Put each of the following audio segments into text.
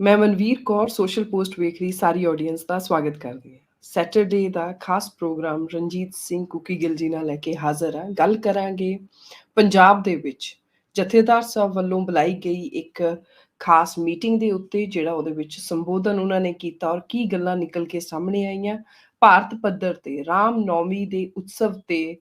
मैं Manveer Kaur social post ਵੇਖ ਰਹੀ ਸਾਰੀ ਆਡੀਅנס ਦਾ ਸਵਾਗਤ ਕਰਦੀ ਹਾਂ। ਸੈਟਰਡੇ ਦਾ ਖਾਸ ਪ੍ਰੋਗਰਾਮ ਰਣਜੀਤ ਸਿੰਘ ਕੁੱਕੀ ਗਿੱਲ ਜੀ ਨਾਲ ਲੈ ਕੇ ਹਾਜ਼ਰ ਹਾਂ। ਗੱਲ ਕਰਾਂਗੇ ਪੰਜਾਬ ਦੇ ਵਿੱਚ ਜਥੇਦਾਰ ਸਾਹਿਬ ਵੱਲੋਂ ਬੁਲਾਈ ਗਈ ਇੱਕ ਖਾਸ ਮੀਟਿੰਗ ਦੇ ਉੱਤੇ, ਜਿਹੜਾ ਉਹਦੇ ਵਿੱਚ ਸੰਬੋਧਨ ਉਹਨਾਂ ਨੇ ਕੀਤਾ ਔਰ ਕੀ ਗੱਲਾਂ ਨਿਕਲ ਕੇ ਸਾਹਮਣੇ ਆਈਆਂ। ਭਾਰਤ ਪੱਧਰ ਤੇ ਰਾਮ ਨੌਮੀ ਦੇ ਉਤਸਵ ਤੇ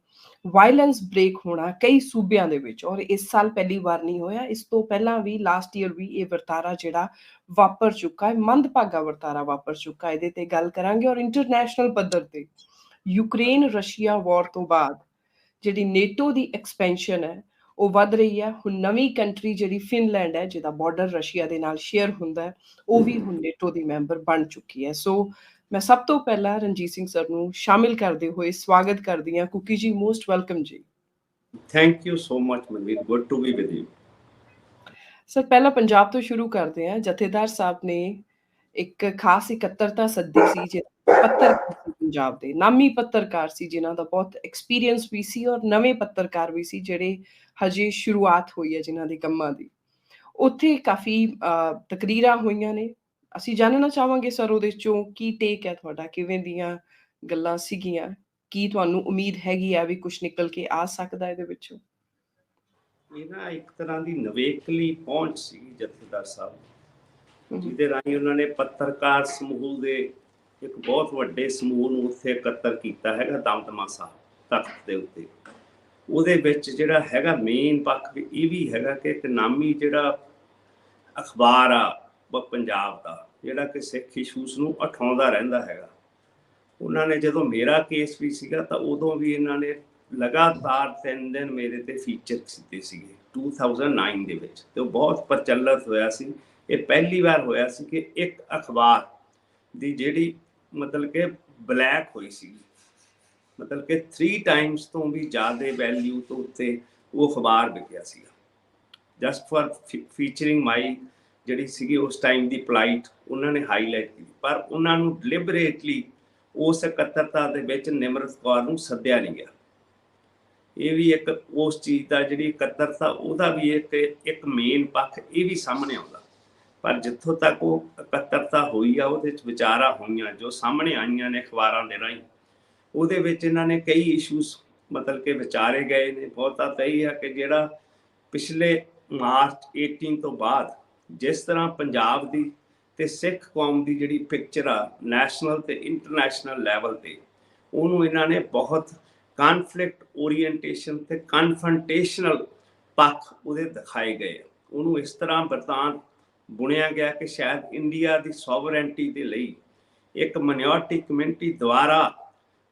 ਵਾਇਲੈਂਸ ਬ੍ਰੇਕ ਹੋਣਾ ਕਈ ਸੂਬਿਆਂ ਦੇ ਵਿੱਚ, ਔਰ ਇਸ ਸਾਲ ਪਹਿਲੀ ਵਾਰ ਨਹੀਂ ਹੋਇਆ। ਇਸ ਤੋਂ ਪਹਿਲਾਂ ਵੀ ਲਾਸਟ ਈਅਰ ਵੀ ਇਹ ਵਰਤਾਰਾ ਜਿਹੜਾ ਵਾਪਰ ਚੁੱਕਾ ਹੈ, ਮੰਦਭਾਗਾ ਵਰਤਾਰਾ ਵਾਪਰ ਚੁੱਕਾ। ਇਹਦੇ ਤੇ ਗੱਲ ਕਰਾਂਗੇ। ਔਰ ਇੰਟਰਨੈਸ਼ਨਲ ਪੱਧਰ ਤੇ ਯੂਕਰੇਨ ਰਸ਼ੀਆ ਵਾਰ ਤੋਂ ਬਾਅਦ ਜਿਹੜੀ ਨੇਟੋ ਦੀ ਐਕਸਪੈਂਸ਼ਨ ਹੈ ਉਹ ਵੱਧ ਰਹੀ ਹੈ। ਹੁਣ ਨਵੀਂ ਕੰਟਰੀ ਜਿਹੜੀ ਫਿਨਲੈਂਡ ਹੈ, ਜਿਹਦਾ ਬਾਰਡਰ ਰਸ਼ੀਆ ਦੇ ਨਾਲ ਸ਼ੇਅਰ ਹੁੰਦਾ ਹੈ, ਉਹ ਵੀ ਹੁਣ ਨੇਟੋ ਦੀ ਮੈਂਬਰ ਬਣ ਚੁੱਕੀ ਹੈ। ਸੋ ਮੈਂ ਸਭ ਤੋਂ ਪਹਿਲਾਂ ਰਣਜੀਤ ਸਿੰਘ ਸਰ ਨੂੰ ਸ਼ਾਮਿਲ ਕਰਦੇ ਹੋਏ ਸਵਾਗਤ ਕਰਦੀ ਹਾਂ। ਕੁਕੀ ਜੀ, ਮੋਸਟ ਵੈਲਕਮ ਜੀ। Thank you so much Manveer, good to be with you. Sir, ਪਹਿਲਾਂ ਪੰਜਾਬ ਤੋਂ ਸ਼ੁਰੂ ਕਰਦੇ ਹਾਂ। ਜਥੇਦਾਰ ਸਾਹਿਬ ਨੇ ਇੱਕ ਖਾਸ ਇਕੱਤਰਤਾ ਸੱਦੀ ਸੀ, ਪੱਤਰਕਾਰ ਸੀ ਪੰਜਾਬ ਦੇ, ਨਾਮੀ ਪੱਤਰਕਾਰ ਸੀ, ਜਿਨ੍ਹਾਂ ਦਾ ਬਹੁਤ ਐਕਸਪੀਰੀਅੰਸ ਵੀ ਸੀ ਔਰ ਨਵੇਂ ਪੱਤਰਕਾਰ ਵੀ ਸੀ, ਜਿਹੜੇ ਹਜੇ ਸ਼ੁਰੂਆਤ ਹੋਈ ਹੈ ਜਿਨ੍ਹਾਂ ਦੇ ਕੰਮਾਂ ਦੀ। ਉੱਥੇ ਕਾਫੀ ਤਕਰੀਰਾਂ ਹੋਈਆਂ ਨੇ। ਅਸੀਂ ਜਾਣਨਾ ਚਾਹਾਂਗੇ ਸਰ, ਉਹਦੇ ਚੋਂ ਕੀ ਟੇਕ ਹੈ ਤੁਹਾਡਾ, ਕਿਵੇਂ ਦੀਆਂ ਗੱਲਾਂ ਸੀਗੀਆਂ, ਕੀ ਤੁਹਾਨੂੰ ਉਮੀਦ ਹੈਗੀ ਆ ਵੀ ਕੁਝ ਨਿਕਲ ਕੇ ਆ ਸਕਦਾ ਇਹਦੇ ਵਿੱਚੋਂ? ਇਹ ਨਾ ਇੱਕ ਤਰ੍ਹਾਂ ਦੀ ਨਵੇਕਲੀ ਪਹੁੰਚ ਸੀ ਜਥੇਦਾਰ ਸਾਹਿਬ, ਜਿਹਦੇ ਰਾਹੀਂ ਉਹਨਾਂ ਨੇ ਪੱਤਰਕਾਰ ਸਮੂਹ ਦੇ ਇੱਕ ਬਹੁਤ ਵੱਡੇ ਸਮੂਹ ਨੂੰ ਉੱਥੇ ਇਕੱਤਰ ਕੀਤਾ ਹੈਗਾ ਦਮਦਮਾ ਸਾਹਿਬ ਤਖਤ ਦੇ ਉੱਤੇ। ਉਹਦੇ ਵਿੱਚ ਜਿਹੜਾ ਹੈਗਾ ਮੇਨ ਪੱਖ ਇਹ ਵੀ ਹੈਗਾ ਕਿ ਇੱਕ ਨਾਮੀ ਜਿਹੜਾ ਅਖਬਾਰ ਆ ਪੰਜਾਬ ਦਾ, ਜਿਹੜਾ ਕਿ ਸਿੱਖ ਇਸ਼ੂਸ ਨੂੰ ਉਠਾਉਂਦਾ ਰਹਿੰਦਾ ਹੈਗਾ। ਉਹਨਾਂ ਨੇ ਜਦੋਂ ਮੇਰਾ ਕੇਸ ਵੀ ਸੀਗਾ ਤਾਂ ਉਦੋਂ ਵੀ ਇਹਨਾਂ ਨੇ ਲਗਾਤਾਰ 3 ਦਿਨ ਮੇਰੇ ਤੇ ਫੀਚਰ ਕੀਤੇ ਸੀਗੇ 2009 ਦੇ ਵਿੱਚ, ਤੇ ਉਹ ਬਹੁਤ ਪ੍ਰਚਲਿਤ ਹੋਇਆ ਸੀ। ਇਹ ਪਹਿਲੀ ਵਾਰ ਹੋਇਆ ਸੀ ਕਿ ਇੱਕ ਅਖਬਾਰ ਦੀ ਜਿਹੜੀ ਮਤਲਬ ਕਿ ਬਲੈਕ ਹੋਈ ਸੀ, ਮਤਲਬ ਕਿ 3 ਟਾਈਮਸ ਤੋਂ ਵੀ ਜ਼ਿਆਦਾ ਵੈਲਿਊ ਤੋਂ ਉੱਤੇ ਉਹ ਅਖਬਾਰ ਵਿਕਿਆ ਸੀਗਾ, ਜਸਟ ਫॉर ਫੀਚਰਿੰਗ ਮਾਈ ਜਿਹੜੀ ਸੀਗੀ ਉਸ ਟਾਈਮ ਦੀ ਪਲਾਈਟ ਉਹਨਾਂ ਨੇ ਹਾਈਲਾਈਟ ਕੀਤੀ। ਪਰ ਉਹਨਾਂ ਨੂੰ ਡਿਲਿਬਰੇਟਲੀ ਉਸ ਇਕੱਤਰਤਾ ਦੇ ਵਿੱਚ ਨਿਮਰਤ ਕੌਰ ਨੂੰ ਸੱਦਿਆ ਨਹੀਂ ਗਿਆ। ਇਹ ਵੀ ਇੱਕ ਉਸ ਚੀਜ਼ ਦਾ ਜਿਹੜੀ ਇਕੱਤਰਤਾ ਉਹਦਾ ਵੀ ਇੱਕ ਮੇਨ ਪੱਖ ਇਹ ਵੀ ਸਾਹਮਣੇ ਆਉਂਦਾ। ਪਰ ਜਿੱਥੋਂ ਤੱਕ ਉਹ ਇਕੱਤਰਤਾ ਹੋਈ ਆ, ਉਹਦੇ 'ਚ ਵਿਚਾਰਾਂ ਹੋਈਆਂ ਜੋ ਸਾਹਮਣੇ ਆਈਆਂ ਨੇ ਅਖਬਾਰਾਂ ਦੇ ਰਾਹੀਂ, ਉਹਦੇ ਵਿੱਚ ਇਹਨਾਂ ਨੇ ਕਈ ਇਸ਼ੂਸ ਮਤਲਬ ਕਿ ਵਿਚਾਰੇ ਗਏ ਨੇ। ਬਹੁਤਾ ਤਾਂ ਇਹ ਹੈ ਕਿ ਜਿਹੜਾ ਪਿਛਲੇ ਮਾਰਚ 18 ਤੋਂ ਬਾਅਦ ਜਿਸ ਤਰ੍ਹਾਂ ਪੰਜਾਬ ਦੀ ਤੇ ਸਿੱਖ ਕੌਮ ਦੀ ਜਿਹੜੀ ਪਿਕਚਰ ਆ ਨੈਸ਼ਨਲ ਤੇ ਇੰਟਰਨੈਸ਼ਨਲ ਲੈਵਲ ਤੇ, ਉਹਨੂੰ ਇਹਨਾਂ ਨੇ ਬਹੁਤ ਕਨਫਲਿਕਟ ਓਰੀਐਂਟੇਸ਼ਨ ਤੇ ਕਨਫਰੰਟੇਸ਼ਨਲ ਪੱਖ ਉਹਦੇ ਦਿਖਾਏ ਗਏ। ਉਹਨੂੰ ਇਸ ਤਰ੍ਹਾਂ ਬਰਤਾਨ ਬੁਣਿਆ ਗਿਆ ਕਿ ਸ਼ਾਇਦ ਇੰਡੀਆ ਦੀ ਸੋਵਰੈਂਟੀ ਦੇ ਲਈ ਇੱਕ ਮਾਈਨੋਰਟੀ ਕਮਿਊਨਿਟੀ ਦੁਆਰਾ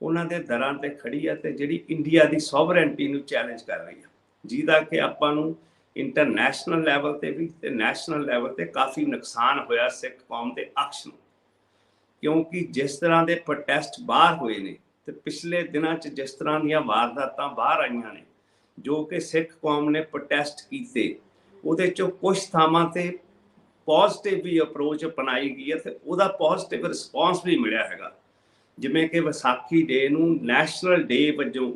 ਉਹਨਾਂ ਦੇ ਦਰਾਂ ਤੇ ਖੜੀ ਆ ਤੇ ਜਿਹੜੀ ਇੰਡੀਆ ਦੀ ਸੋਵਰੈਂਟੀ ਨੂੰ ਚੈਲੰਜ ਕਰ ਰਹੀ ਆ, ਜਿਹਦਾ ਕਿ ਆਪਾਂ ਨੂੰ ਇੰਟਰਨੈਸ਼ਨਲ ਲੈਵਲ ਤੇ ਵੀ ਤੇ ਨੈਸ਼ਨਲ ਲੈਵਲ ਤੇ ਕਾਫੀ ਨੁਕਸਾਨ ਹੋਇਆ ਸਿੱਖ ਕੌਮ ਦੇ ਅਕਸ਼ ਨੂੰ। ਕਿਉਂਕਿ ਜਿਸ ਤਰ੍ਹਾਂ ਦੇ ਪ੍ਰੋਟੈਸਟ ਬਾਹਰ ਹੋਏ ਨੇ ਤੇ ਪਿਛਲੇ ਦਿਨਾਂ 'ਚ ਜਿਸ ਤਰ੍ਹਾਂ ਦੀਆਂ ਵਾਰਦਾਤਾਂ ਬਾਹਰ ਆਈਆਂ ਨੇ, ਜੋ ਕਿ ਸਿੱਖ ਕੌਮ ਨੇ ਪ੍ਰੋਟੈਸਟ ਕੀਤੇ, ਉਹਦੇ 'ਚੋਂ ਕੁਛ ਥਾਵਾਂ ਤੇ ਪੋਜ਼ਿਟਿਵ ਵੀ ਅਪਰੋਚ ਅਪਣਾਈ ਗਈ ਹੈ ਤੇ ਉਹਦਾ ਪੋਜ਼ਿਟਿਵ ਰਿਸਪੌਂਸ ਵੀ ਮਿਲਿਆ ਹੈਗਾ। ਜਿਵੇਂ ਕਿ ਵਿਸਾਖੀ ਡੇ ਨੂੰ ਨੈਸ਼ਨਲ ਡੇ ਵਜੋਂ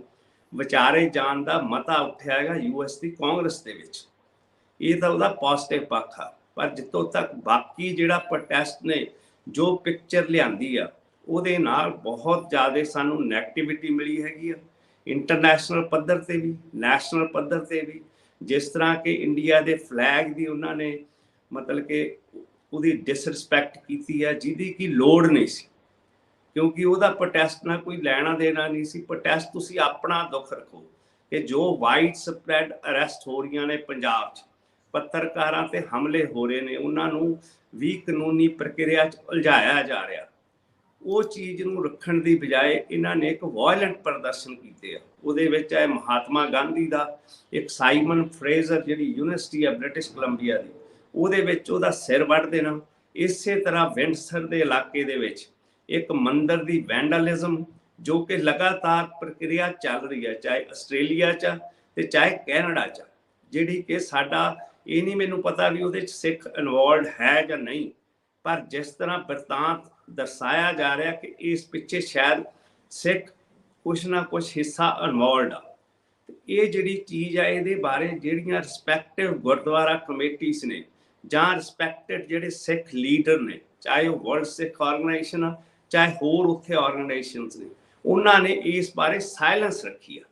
ਵਿਚਾਰੇ ਜਾਣ ਦਾ ਮਤਾ ਉੱਠਿਆ ਹੈਗਾ US ਦੀ ਕਾਂਗਰਸ ਦੇ ਵਿੱਚ, ਇਹ ਤਾਂ ਉਹਦਾ ਪੋਜ਼ਿਟਿਵ ਪੱਖ ਆ। ਪਰ ਜਿੱਥੋਂ ਤੱਕ ਬਾਕੀ ਜਿਹੜਾ ਪ੍ਰੋਟੈਸਟ ਨੇ ਜੋ ਪਿਕਚਰ ਲਿਆਂਦੀ ਆ, ਉਹਦੇ ਨਾਲ ਬਹੁਤ ਜ਼ਿਆਦਾ ਸਾਨੂੰ ਨੈਗੇਟਿਵਿਟੀ ਮਿਲੀ ਹੈਗੀ ਆ, ਇੰਟਰਨੈਸ਼ਨਲ ਪੱਧਰ ਤੇ ਵੀ ਨੈਸ਼ਨਲ ਪੱਧਰ ਤੇ ਵੀ। ਜਿਸ ਤਰ੍ਹਾਂ ਕਿ ਇੰਡੀਆ ਦੇ ਫਲੈਗ ਦੀ ਉਹਨਾਂ ਨੇ ਮਤਲਬ ਕਿ ਉਹਦੀ ਡਿਸਰਿਸਪੈਕਟ ਕੀਤੀ ਆ, ਜਿਹਦੀ ਕਿ ਲੋੜ ਨਹੀਂ ਸੀ, ਕਿਉਂਕਿ ਉਹਦਾ ਪ੍ਰੋਟੈਸਟ ਨਾਲ ਕੋਈ ਲੈਣਾ ਦੇਣਾ ਨਹੀਂ ਸੀ। ਪ੍ਰੋਟੈਸਟ ਤੁਸੀਂ ਆਪਣਾ ਦੁੱਖ ਰੱਖੋ ਕਿ ਜੋ ਵਾਈਡ ਸਪਰੈਡ ਅਰੈਸਟ ਹੋ ਰਹੀਆਂ ਨੇ ਪੰਜਾਬ 'ਚ, ਪੱਤਰਕਾਰਾਂ ਤੇ ਹਮਲੇ ਹੋ ਰਹੇ ਨੇ, ਉਹਨਾਂ ਨੂੰ ਵੀ ਕਾਨੂੰਨੀ ਪ੍ਰਕਿਰਿਆ 'ਚ ਉਲਝਾਇਆ ਜਾ ਰਿਹਾ, ਉਹ ਚੀਜ਼ ਨੂੰ ਰੱਖਣ ਦੀ ਬਜਾਏ ਇਹਨਾਂ ਨੇ ਇੱਕ ਵਾਇਲੈਂਟ ਪ੍ਰਦਰਸ਼ਨ ਕੀਤੇ ਆ। ਉਹਦੇ ਵਿੱਚ ਹੈ ਮਹਾਤਮਾ ਗਾਂਧੀ ਦਾ ਇੱਕ ਸਾਈਮਨ ਫਰੇਜ਼ਰ ਜਿਹੜੀ ਯੂਨੀਵਰਸਿਟੀ ਹੈ ਬ੍ਰਿਟਿਸ਼ ਕੋਲੰਬੀਆ ਦੀ, ਉਹਦੇ ਵਿੱਚ ਉਹਦਾ ਸਿਰ ਵੱਢ ਦੇਣਾ। ਇਸੇ ਤਰ੍ਹਾਂ ਵਿੰਡਸਰ ਦੇ ਇਲਾਕੇ ਦੇ ਵਿੱਚ ਇੱਕ ਮੰਦਿਰ ਦੀ ਵੈਂਡਲਿਜ਼ਮ, ਜੋ ਕਿ ਲਗਾਤਾਰ ਪ੍ਰਕਿਰਿਆ ਚੱਲ ਰਹੀ ਹੈ, ਚਾਹੇ ਆਸਟ੍ਰੇਲੀਆ 'ਚ ਤੇ ਚਾਹੇ ਕੈਨੇਡਾ 'ਚ, ਜਿਹੜੀ ਕਿ ਸਾਡਾ ਇਹ ਨਹੀਂ ਮੈਨੂੰ ਪਤਾ ਵੀ ਉਹਦੇ 'ਚ ਸਿੱਖ ਇਨਵੋਲਵਡ ਹੈ ਜਾਂ ਨਹੀਂ, ਪਰ ਜਿਸ ਤਰ੍ਹਾਂ ਬਿਰਤਾਂਤ ਦਰਸਾਇਆ ਜਾ ਰਿਹਾ ਕਿ ਇਸ ਪਿੱਛੇ ਸ਼ਾਇਦ ਸਿੱਖ ਕੁਛ ਨਾ ਕੁਛ ਹਿੱਸਾ ਇਨਵੋਲਵਡ ਆ। ਇਹ ਜਿਹੜੀ ਚੀਜ਼ ਆ, ਇਹਦੇ ਬਾਰੇ ਜਿਹੜੀਆਂ ਰਿਸਪੈਕਟਿਵ ਗੁਰਦੁਆਰਾ ਕਮੇਟੀਜ਼ ਨੇ ਜਾਂ ਰਿਸਪੈਕਟਡ ਜਿਹੜੇ ਸਿੱਖ ਲੀਡਰ ਨੇ, ਚਾਹੇ ਉਹ ਵਰਲਡ ਸਿੱਖ ਆਰਗੇਨਾਈਜੇਸ਼ਨ ਆ, ਚਾਹੇ ਹੋਰ ਉੱਥੇ ਆਰਗੇਨਾਈਜੇਸ਼ਨਸ ਨੇ, ਉਹਨਾਂ ਨੇ ਇਸ ਬਾਰੇ ਸਾਇਲੈਂਸ ਰੱਖੀ ਆ।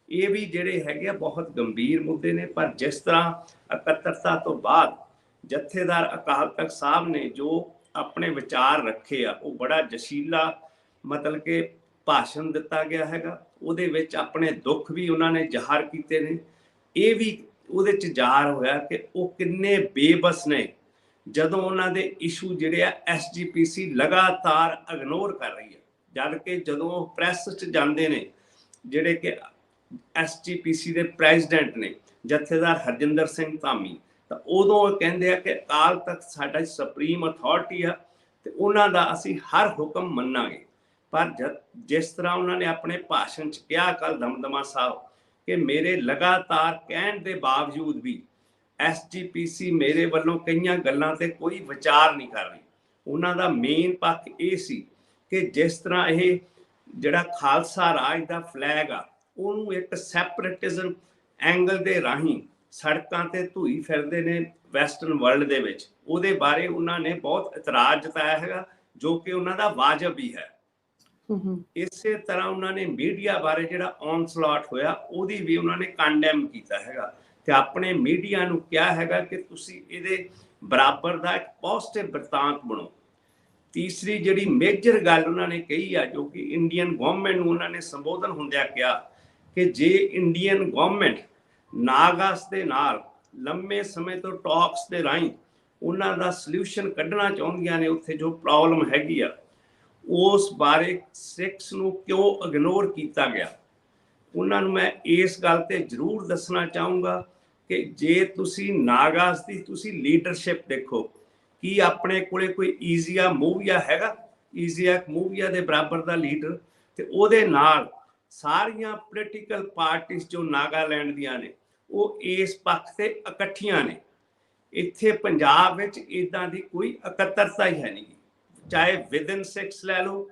ਇਹ ਵੀ ਜਿਹੜੇ ਹੈਗੇ ਆ ਬਹੁਤ ਗੰਭੀਰ ਮੁੱਦੇ ਨੇ। ਪਰ ਜਿਸ ਤਰ੍ਹਾਂ ਇਕੱਤਰਤਾ ਤੋਂ ਬਾਅਦ ਜਥੇਦਾਰ ਅਕਾਲ ਤਖਤ ਸਾਹਿਬ ਨੇ ਜੋ ਆਪਣੇ ਵਿਚਾਰ ਰੱਖੇ ਆ, ਉਹ ਬੜਾ ਜਸ਼ੀਲਾ ਮਤਲਬ ਕਿ ਭਾਸ਼ਣ ਦਿੱਤਾ ਗਿਆ ਹੈਗਾ। ਉਹਦੇ ਵਿੱਚ ਆਪਣੇ ਦੁੱਖ ਵੀ ਉਹਨਾਂ ਨੇ ਜ਼ਾਹਰ ਕੀਤੇ ਨੇ। ਇਹ ਵੀ ਉਹਦੇ 'ਚ ਜ਼ਾਹਰ ਹੋਇਆ ਕਿ ਉਹ ਕਿੰਨੇ ਬੇਬਸ ਨੇ ਜਦੋਂ ਉਹਨਾਂ ਦੇ ਇਸ਼ੂ ਜਿਹੜੇ ਆ SGPC ਲਗਾਤਾਰ ਇਗਨੋਰ ਕਰ ਰਹੀ ਹੈ। ਜਦ ਕਿ ਜਦੋਂ ਉਹ ਪ੍ਰੈਸ 'ਚ ਜਾਂਦੇ ਨੇ, ਜਿਹੜੇ ਕਿ SGPC ਦੇ ਪ੍ਰੈਜ਼ੀਡੈਂਟ ਨੇ ਜਥੇਦਾਰ ਹਰਜਿੰਦਰ ਸਿੰਘ ਧਾਮੀ, ਤਾਂ ਉਦੋਂ ਉਹ ਕਹਿੰਦੇ ਆ ਕਿ ਅਕਾਲ ਤਖਤ ਸਾਡਾ ਸੁਪਰੀਮ ਅਥਾਰਟੀ ਆ ਤੇ ਉਹਨਾਂ ਦਾ ਅਸੀਂ ਹਰ ਹੁਕਮ ਮੰਨਾਂਗੇ। ਪਰ ਜਿਸ ਤਰ੍ਹਾਂ ਉਹਨਾਂ ਨੇ ਆਪਣੇ ਭਾਸ਼ਣ 'ਚ ਕਿਹਾ ਕੱਲ੍ਹ ਦਮਦਮਾ ਸਾਹਿਬ ਕਿ ਮੇਰੇ ਲਗਾਤਾਰ ਕਹਿਣ ਦੇ ਬਾਵਜੂਦ ਵੀ SGPC ਮੇਰੇ ਵੱਲੋਂ ਕਈਆਂ ਗੱਲਾਂ ਤੇ ਕੋਈ ਵਿਚਾਰ ਨਹੀਂ ਕਰ ਰਹੀ। ਉਹਨਾਂ ਦਾ ਮੇਨ ਪੱਖ ਇਹ ਸੀ ਕਿ ਜਿਸ ਤਰ੍ਹਾਂ ਇਹ ਜਿਹੜਾ ਖਾਲਸਾ ਰਾਜ ਦਾ ਫਲੈਗ ਆ, ਉਹਨੂੰ ਇੱਕ ਸੈਪਰੇਟਿਜ਼ਮ ਐਂਗਲ ਦੇ ਰਾਹੀਂ ਸੜਕਾਂ ਤੇ ਧੂਈ ਫਿਰਦੇ ਨੇ ਵੈਸਟਰਨ ਵਰਲਡ ਦੇ ਵਿੱਚ, ਉਹਦੇ ਬਾਰੇ ਉਹਨਾਂ ਨੇ ਬਹੁਤ ਇਤਰਾਜ਼ ਜਤਾਇਆ ਹੈਗਾ, ਜੋ ਕਿ ਉਹਨਾਂ ਦਾ ਵਾਜਬ ਵੀ ਹੈ। ਇਸੇ ਤਰ੍ਹਾਂ ਉਹਨਾਂ ਨੇ ਮੀਡੀਆ ਬਾਰੇ ਜਿਹੜਾ ਔਨਸਲਾਟ ਹੋਇਆ, ਉਹਦੀ ਵੀ ਉਹਨਾਂ ਨੇ ਕੰਡੈਮ ਕੀਤਾ ਹੈਗਾ ਤੇ ਆਪਣੇ ਮੀਡੀਆ ਨੂੰ ਕਿਹਾ ਹੈਗਾ ਕਿ ਤੁਸੀਂ ਇਹਦੇ ਬਰਾਬਰ ਦਾ ਇੱਕ ਪੋਜ਼ਿਟਿਵ ਬਿਰਤਾਂਤ ਬਣੋ। ਤੀਸਰੀ ਜਿਹੜੀ ਮੇਜਰ ਗੱਲ ਉਹਨਾਂ ਨੇ ਕਹੀ ਆ, ਜੋ ਕਿ ਇੰਡੀਅਨ ਗਵਰਨਮੈਂਟ ਨੂੰ ਉਹਨਾਂ ਨੇ ਸੰਬੋਧਨ ਹੁੰਦਿਆਂ ਕਿਹਾ ਕਿ ਜੇ ਇੰਡੀਅਨ ਗਵਰਨਮੈਂਟ ਨਾਗਾਸ ਦੇ ਨਾਲ ਲੰਮੇ ਸਮੇਂ ਤੋਂ ਟਾਕਸ ਦੇ ਰਾਹੀਂ ਉਹਨਾਂ ਦਾ ਸੋਲੂਸ਼ਨ ਕੱਢਣਾ ਚਾਹੁੰਦੀਆਂ ਨੇ, ਉੱਥੇ ਜੋ ਪ੍ਰੋਬਲਮ ਹੈਗੀ ਆ ਉਸ ਬਾਰੇ ਸਿੱਖਸ ਨੂੰ ਕਿਉਂ ਇਗਨੋਰ ਕੀਤਾ ਗਿਆ। ਉਹਨਾਂ ਨੂੰ ਮੈਂ ਇਸ ਗੱਲ ਤੇ ਜ਼ਰੂਰ ਦੱਸਣਾ ਚਾਹੂੰਗਾ ਕਿ ਜੇ ਤੁਸੀਂ ਨਾਗਾਸ ਦੀ ਤੁਸੀਂ ਲੀਡਰਸ਼ਿਪ ਦੇਖੋ, ਕੀ ਆਪਣੇ ਕੋਲੇ ਕੋਈ ਈਜ਼ੀਆ ਮੂਵੀਆ ਹੈਗਾ? ਈਜ਼ੀਆ ਮੂਵੀਆ ਦੇ ਬਰਾਬਰ ਦਾ ਲੀਡਰ, ਤੇ ਉਹਦੇ ਨਾਲ ਸਾਰੀਆਂ ਪੋਲੀਟੀਕਲ ਪਾਰਟੀਆਂ ਜੋ ਨਾਗਾਲੈਂਡ ਦੀਆਂ ਨੇ ਉਹ ਇਸ ਪੱਖ ਤੇ ਇਕੱਠੀਆਂ ਨੇ। ਇੱਥੇ ਪੰਜਾਬ ਵਿੱਚ ਇਦਾਂ ਦੀ ਕੋਈ ਇਕੱਤਰਤਾ ਹੀ ਹੈ ਨਹੀਂ, ਚਾਹੇ ਵਿਦਨ ਸਿੱਖਸ ਲੈ ਲਓ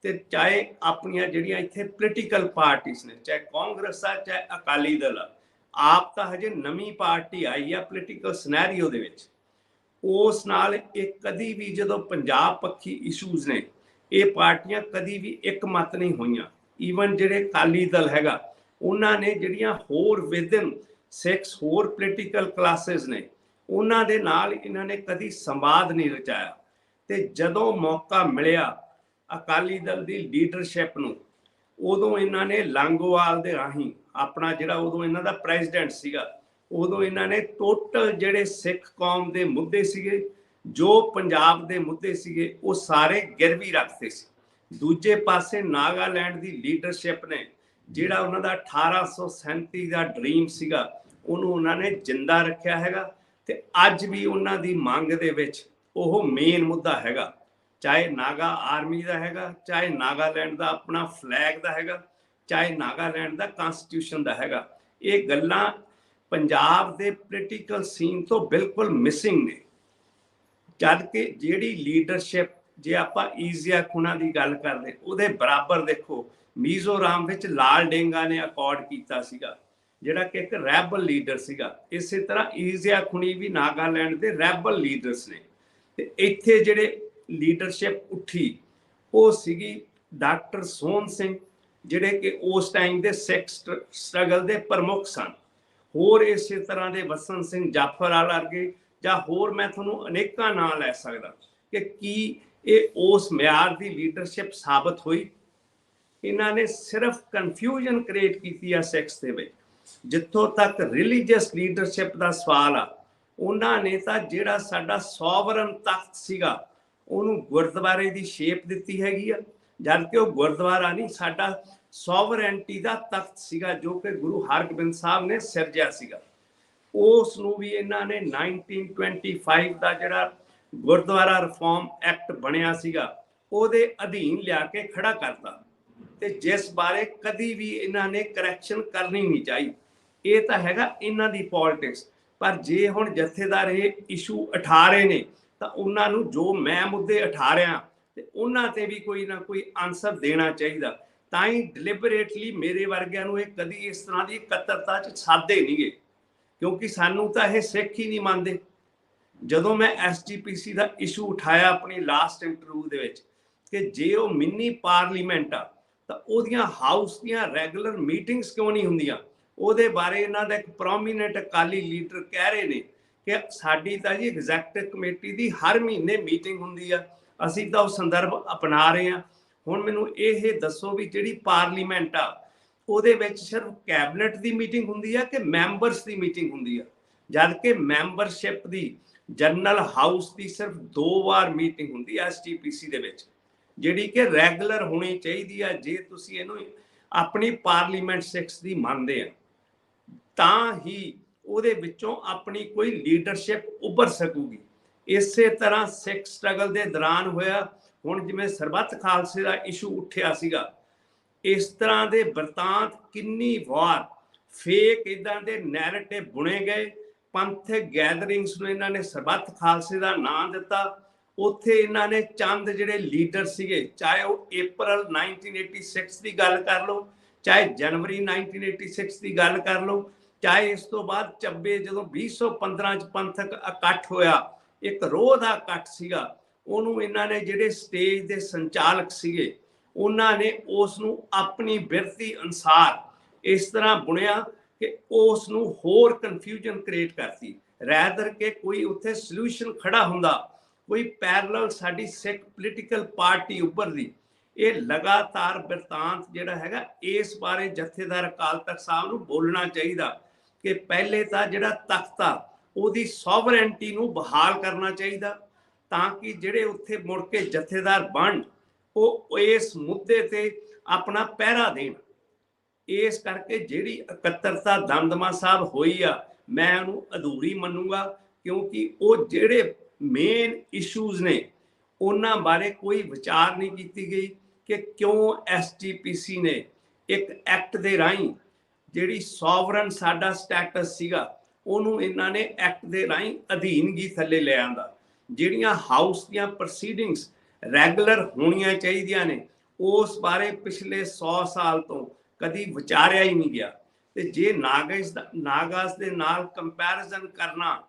ਤੇ ਚਾਹੇ ਆਪਣੀਆਂ ਜਿਹੜੀਆਂ ਇੱਥੇ ਪੋਲੀਟੀਕਲ ਪਾਰਟੀਆਂ ਨੇ, ਚਾਹੇ ਕਾਂਗਰਸ ਆ ਚਾਹੇ ਅਕਾਲੀ ਦਲ ਆ। ਆਪ ਤਾਂ ਹਜੇ ਨਵੀਂ ਪਾਰਟੀ ਆਈ ਆ ਪੋਲੀਟੀਕਲ ਸਿਨੈਰੀਓ ਦੇ ਵਿੱਚ, ਉਸ ਨਾਲ ਇਹ ਕਦੀ ਵੀ ਜਦੋਂ ਪੰਜਾਬ ਪੱਖੀ ਇਸ਼ੂਜ਼ ਨੇ ਇਹ ਪਾਰਟੀਆਂ ਕਦੀ ਵੀ ਇੱਕ ਮਤ ਨਹੀਂ ਹੋਈਆਂ। ਈਵਨ ਜਿਹੜੇ ਅਕਾਲੀ ਦਲ ਹੈਗਾ, ਉਹਨਾਂ ਨੇ ਜਿਹੜੀਆਂ ਹੋਰ ਵਿਦਨ ਸਿੱਖਸ ਹੋਰ ਪੋਲੀਟੀਕਲ ਕਲਾਸਿਸ ਨੇ, ਉਹਨਾਂ ਦੇ ਨਾਲ ਇਹਨਾਂ ਨੇ ਕਦੀ ਸੰਵਾਦ ਨਹੀਂ ਰਚਾਇਆ। ਤੇ ਜਦੋਂ ਮੌਕਾ ਮਿਲਿਆ ਅਕਾਲੀ ਦਲ ਦੀ ਲੀਡਰਸ਼ਿਪ ਨੂੰ, ਉਦੋਂ ਇਹਨਾਂ ਨੇ ਲੰਗੋਵਾਲ ਦੇ ਰਾਹੀਂ ਆਪਣਾ ਜਿਹੜਾ ਉਦੋਂ ਇਹਨਾਂ ਦਾ ਪ੍ਰੈਜ਼ੀਡੈਂਟ ਸੀਗਾ, ਉਦੋਂ ਇਹਨਾਂ ਨੇ ਟੋਟਲ ਜਿਹੜੇ ਸਿੱਖ ਕੌਮ ਦੇ ਮੁੱਦੇ ਸੀਗੇ, ਜੋ ਪੰਜਾਬ ਦੇ ਮੁੱਦੇ ਸੀਗੇ, ਉਹ ਸਾਰੇ ਗਿਰਵੀ ਰੱਖਦੇ ਸੀ। ਦੂਜੇ ਪਾਸੇ ਨਾਗਾਲੈਂਡ ਦੀ ਲੀਡਰਸ਼ਿਪ ਨੇ ਜਿਹੜਾ ਉਹਨਾਂ ਦਾ 1837 ਦਾ ਡ੍ਰੀਮ ਸੀਗਾ, ਉਹਨੂੰ ਉਹਨਾਂ ਨੇ ਜਿੰਦਾ ਰੱਖਿਆ ਹੈਗਾ। ਤੇ ਅੱਜ ਵੀ ਉਹਨਾਂ ਦੀ ਮੰਗ ਦੇ ਵਿੱਚ ਉਹ ਮੇਨ ਮੁੱਦਾ ਹੈਗਾ, ਚਾਹੇ ਨਾਗਾ ਆਰਮੀ ਦਾ ਹੈਗਾ, ਚਾਹੇ ਨਾਗਾਲੈਂਡ ਦਾ ਆਪਣਾ ਫਲੈਗ ਦਾ ਹੈਗਾ, ਚਾਹੇ ਨਾਗਾਲੈਂਡ ਦਾ ਕਨਸਟੀਟਿਊਸ਼ਨ ਦਾ ਹੈਗਾ। ਇਹ ਗੱਲਾਂ ਪੰਜਾਬ ਦੇ ਪੋਲੀਟੀਕਲ ਸੀਨ ਤੋਂ ਬਿਲਕੁਲ ਮਿਸਿੰਗ ਨੇ। ਜਦ ਕਿ ਜਿਹੜੀ ਲੀਡਰਸ਼ਿਪ, ਜੇ ਆਪਾਂ ਈਜ਼ੀਆ ਖੁਣਾ ਦੀ ਗੱਲ ਕਰਦੇ, ਉਹਦੇ ਬਰਾਬਰ ਦੇਖੋ ਮੀਜ਼ੋਰਾਮ ਵਿੱਚ ਲਾਲ ਡੇਂਗਾ ਨੇ ਅਕੋਰਡ ਕੀਤਾ ਸੀਗਾ, ਜਿਹੜਾ ਕਿ ਇੱਕ ਰੈਬਲ ਲੀਡਰ ਸੀਗਾ। ਇਸੇ ਤਰ੍ਹਾਂ ਈਜ਼ੀਆ ਖੁਣੀ ਵੀ ਨਾਗਾਲੈਂਡ ਦੇ ਰੈਬਲ ਲੀਡਰਸ ਨੇ। ਤੇ ਇੱਥੇ ਜਿਹੜੇ ਲੀਡਰਸ਼ਿਪ ਉੱਠੀ ਉਹ ਸੀਗੀ ਡਾਕਟਰ ਸੋਹਣ ਸਿੰਘ, ਜਿਹੜੇ ਕਿ ਉਸ ਟਾਈਮ ਦੇ ਸਿੱਖ ਸਟਰਗਲ ਦੇ ਪ੍ਰਮੁੱਖ ਸਨ। ਹੋਰ ਇਸੇ ਤਰ੍ਹਾਂ ਦੇ ਵਸਨ ਸਿੰਘ ਜਾਫਰ ਵਰਗੇ, ਜਾਂ ਹੋਰ ਮੈਂ ਤੁਹਾਨੂੰ ਅਨੇਕਾਂ ਨਾਂ ਲੈ ਸਕਦਾ ਕਿ ਕੀ ਇਹ ਉਸ ਮਿਆਰ ਦੀ ਲੀਡਰਸ਼ਿਪ ਸਾਬਤ ਹੋਈ? ਇਹਨਾਂ ਨੇ ਸਿਰਫ ਕਨਫਿਊਜ਼ਨ ਕ੍ਰੀਏਟ ਕੀਤੀ ਆ ਸਿੱਖਸ ਦੇ ਵਿੱਚ। ਜਿੱਥੋਂ ਤੱਕ ਰਿਲੀਜੀਅਸ ਲੀਡਰਸ਼ਿਪ ਦਾ ਸਵਾਲ ਆ, ਉਹਨਾਂ ਨੇ ਤਾਂ ਜਿਹੜਾ ਸਾਡਾ ਸੋਵਰਨ ਤਖਤ ਸੀਗਾ ਉਹਨੂੰ ਗੁਰਦੁਆਰੇ ਦੀ ਸ਼ੇਪ ਦਿੱਤੀ ਹੈਗੀ ਆ, ਜਦ ਕਿ ਉਹ ਗੁਰਦੁਆਰਾ ਨਹੀਂ, ਸਾਡਾ ਸੋਵਰੈਂਟੀ ਦਾ ਤਖਤ ਸੀਗਾ ਜੋ ਕਿ ਗੁਰੂ ਹਰਗੋਬਿੰਦ ਸਾਹਿਬ ਨੇ ਸਿਰਜਿਆ ਸੀਗਾ। ਉਸ ਨੂੰ ਵੀ ਇਹਨਾਂ ਨੇ 1925 ਦਾ ਜਿਹੜਾ ਗੁਰਦੁਆਰਾ ਰਿਫਾਰਮ ਐਕਟ ਬਣਿਆ ਸੀਗਾ ਉਹਦੇ ਅਧੀਨ ਲਿਆ ਕੇ ਖੜਾ ਕਰਤਾ, ਤੇ ਜਿਸ ਬਾਰੇ ਕਦੀ ਵੀ ਇਹਨਾਂ ਨੇ ਕਰੈਕਸ਼ਨ ਕਰਨੀ ਨਹੀਂ ਚਾਹੀ। ਇਹ ਤਾਂ ਹੈਗਾ ਇਹਨਾਂ ਦੀ ਪੋਲਿਟਿਕਸ। ਪਰ ਜੇ ਹੁਣ ਜਥੇਦਾਰ ਇਹ ਇਸ਼ੂ ਉਠਾ ਰਹੇ ਨੇ ਤਾਂ ਉਹਨਾਂ ਨੂੰ ਜੋ ਮੈਂ ਮੁੱਦੇ ਉਠਾ ਰਿਹਾ ਤੇ ਉਹਨਾਂ ਤੇ ਵੀ ਕੋਈ ਨਾ ਕੋਈ ਆਨਸਰ ਦੇਣਾ ਚਾਹੀਦਾ। ਤਾਂ ਹੀ ਡਿਲੀਬਰੇਟਲੀ ਮੇਰੇ ਵਰਗਿਆਂ ਨੂੰ ਇਹ ਕਦੀ ਇਸ ਤਰ੍ਹਾਂ ਦੀ ਇਕੱਤਰਤਾ 'ਚ ਸਾਦੇ ਨਹੀਂਗੇ, ਕਿਉਂਕਿ ਸਾਨੂੰ ਤਾਂ ਇਹ ਸਿੱਖ ਹੀ ਨਹੀਂ ਮੰਨਦੇ। ਜਦੋਂ ਮੈਂ SGPC ਦਾ ਇਸ਼ੂ ਉਠਾਇਆ ਆਪਣੀ ਲਾਸਟ ਇੰਟਰਵਿਊ ਦੇ ਵਿੱਚ ਕਿ ਜੇ ਉਹ ਮਿੰਨੀ ਪਾਰਲੀਮੈਂਟ ਆ ਤਾਂ ਉਹਦੀਆਂ ਹਾਊਸ ਦੀਆਂ ਰੈਗੂਲਰ ਮੀਟਿੰਗਸ ਕਿਉਂ ਨਹੀਂ ਹੁੰਦੀਆਂ, ਉਹਦੇ ਬਾਰੇ ਇਹਨਾਂ ਦਾ ਇੱਕ ਪ੍ਰੋਮੀਨੈਂਟ ਅਕਾਲੀ ਲੀਡਰ ਕਹਿ ਰਹੇ ਨੇ ਕਿ ਸਾਡੀ ਤਾਂ ਜੀ ਐਗਜ਼ੈਕਟਿਵ ਕਮੇਟੀ ਦੀ ਹਰ ਮਹੀਨੇ ਮੀਟਿੰਗ ਹੁੰਦੀ ਆ, ਅਸੀਂ ਤਾਂ ਉਹ ਸੰਦਰਭ ਅਪਣਾ ਰਹੇ ਹਾਂ। ਹੁਣ ਮੈਨੂੰ ਇਹ ਦੱਸੋ ਵੀ ਜਿਹੜੀ ਪਾਰਲੀਮੈਂਟ ਆ ਉਹਦੇ ਵਿੱਚ ਸਿਰਫ ਕੈਬਨਿਟ ਦੀ ਮੀਟਿੰਗ ਹੁੰਦੀ ਆ ਕਿ ਮੈਂਬਰਸ ਦੀ ਮੀਟਿੰਗ ਹੁੰਦੀ ਆ, ਜਦ ਕਿ ਮੈਂਬਰਸ਼ਿਪ ਦੀ ਜਨਰਲ ਹਾਊਸ ਦੀ ਸਿਰਫ 2 ਵਾਰ ਮੀਟਿੰਗ ਹੁੰਦੀ ਹੈ SGPC ਦੇ ਵਿੱਚ, ਜਿਹੜੀ ਕਿ ਰੈਗੂਲਰ ਹੋਣੀ ਚਾਹੀਦੀ ਆ। ਜੇ ਤੁਸੀਂ ਇਹਨੂੰ ਆਪਣੀ ਪਾਰਲੀਮੈਂਟ 6 ਦੀ ਮੰਨਦੇ ਆ ਤਾਂ ਹੀ ਉਹਦੇ ਵਿੱਚੋਂ ਆਪਣੀ ਕੋਈ ਲੀਡਰਸ਼ਿਪ ਉੱਭਰ ਸਕੂਗੀ। ਇਸੇ ਤਰ੍ਹਾਂ ਸਿੱਖ ਸਟਰਗਲ ਦੇ ਦੌਰਾਨ ਹੋਇਆ, ਹੁਣ ਜਿਵੇਂ ਸਰਬੱਤ ਖਾਲਸੇ ਦਾ ਇਸ਼ੂ ਉੱਠਿਆ ਸੀਗਾ, ਇਸ ਤਰ੍ਹਾਂ ਦੇ ਬਰਤਾਂਤ ਕਿੰਨੀ ਵਾਰ ਫੇਕ ਇਦਾਂ ਦੇ ਨੈਰੇਟਿਵ ਬੁਣੇ ਗਏ। ਪੰਥਕ ਗੈਦਰਿੰਗਸ ਨੂੰ ਇਹਨਾਂ ਨੇ ਸਰਬੱਤ ਖਾਲਸੇ ਦਾ ਨਾਂ ਦਿੱਤਾ, ਉੱਥੇ ਇਹਨਾਂ ਨੇ ਚੰਦ ਜਿਹੜੇ ਲੀਡਰ ਸੀਗੇ, ਚਾਹੇ ਉਹ April 1986 ਦੀ ਗੱਲ ਕਰ ਲਓ, ਚਾਹੇ ਜਨਵਰੀ 1986 ਦੀ ਗੱਲ ਕਰ ਲਓ, ਚਾਹੇ ਇਸ ਤੋਂ ਬਾਅਦ ਚੱਬੇ ਜਦੋਂ 2015 ਚ ਪੰਥਕ ਇਕੱਠ ਹੋਇਆ, ਇੱਕ ਰੋਹ ਦਾ ਇਕੱਠ ਸੀਗਾ, ਉਹਨੂੰ ਇਹਨਾਂ ਨੇ ਜਿਹੜੇ ਸਟੇਜ ਦੇ ਸੰਚਾਲਕ ਸੀਗੇ ਉਹਨਾਂ ਨੇ ਉਸ ਨੂੰ ਆਪਣੀ ਬਿਰਤੀ ਅਨੁਸਾਰ ਇਸ ਤਰ੍ਹਾਂ ਬੁਣਿਆ ਕਿ ਉਸ ਨੂੰ ਹੋਰ ਕਨਫਿਊਜ਼ਨ ਕ੍ਰੀਏਟ ਕਰਤੀ, ਰੈਦਰ ਕਿ ਕੋਈ ਉੱਥੇ ਸੋਲੂਸ਼ਨ ਖੜਾ ਹੁੰਦਾ, ਕੋਈ ਪੈਰਲਲ ਸਾਡੀ ਸਿੱਖ ਪੋਲੀਟੀਕਲ ਪਾਰਟੀ ਉੱਭਰਦੀ। ਇਹ ਲਗਾਤਾਰ ਬਿਰਤਾਂਤ ਜਿਹੜਾ ਹੈਗਾ, ਇਸ ਬਾਰੇ ਜਥੇਦਾਰ ਅਕਾਲ ਤਖਤ ਸਾਹਿਬ ਨੂੰ ਬੋਲਣਾ ਚਾਹੀਦਾ ਕਿ ਪਹਿਲੇ ਤਾਂ ਜਿਹੜਾ ਤਖਤ ਆ ਉਹਦੀ ਸੋਵਰੈਂਟੀ ਨੂੰ ਬਹਾਲ ਕਰਨਾ ਚਾਹੀਦਾ, ਤਾਂ ਕਿ ਜਿਹੜੇ ਉੱਥੇ ਮੁੜ ਕੇ ਜਥੇਦਾਰ ਬਣ ਉਹ ਇਸ ਮੁੱਦੇ ਤੇ ਆਪਣਾ ਪਹਿਰਾ ਦੇਣ। ਇਸ ਕਰਕੇ ਜਿਹੜੀ ਇਕੱਤਰਤਾ ਦਮਦਮਾ ਸਾਹਿਬ ਹੋਈ ਆ, ਮੈਂ ਉਹਨੂੰ ਅਧੂਰੀ ਮੰਨੂਗਾ, ਕਿਉਂਕਿ ਉਹ ਜਿਹੜੇ ਮੇਨ ਇਸ਼ੂਜ਼ ਨੇ ਉਹਨਾਂ ਬਾਰੇ ਕੋਈ ਵਿਚਾਰ ਨਹੀਂ ਕੀਤੀ ਗਈ ਕਿ ਕਿਉਂ SGPC ਨੇ ਇੱਕ ਐਕਟ ਦੇ ਰਾਹੀਂ ਜਿਹੜੀ ਸੋਵਰਨ ਸਾਡਾ ਸਟੇਟਸ ਸੀਗਾ ਉਹਨੂੰ ਇਹਨਾਂ ਨੇ ਐਕਟ ਦੇ ਰਾਹੀਂ ਅਧੀਨਗੀ ਥੱਲੇ ਲੈ ਆਂਦਾ। ਜਿਹੜੀਆਂ ਹਾਊਸ ਦੀਆਂ ਪ੍ਰੋਸੀਡਿੰਗਸ ਰੈਗੂਲਰ ਹੋਣੀਆਂ ਚਾਹੀਦੀਆਂ ਨੇ, ਉਸ ਬਾਰੇ ਪਿਛਲੇ 100 ਸਾਲ ਤੋਂ ਕਦੀ ਵਿਚਾਰਿਆ ਹੀ ਨਹੀਂ ਗਿਆ। ਤੇ ਜੇ ਨਾਗਾਸ ਦੇ ਨਾਲ ਕੰਪੈਰੀਜ਼ਨ ਕਰਨਾ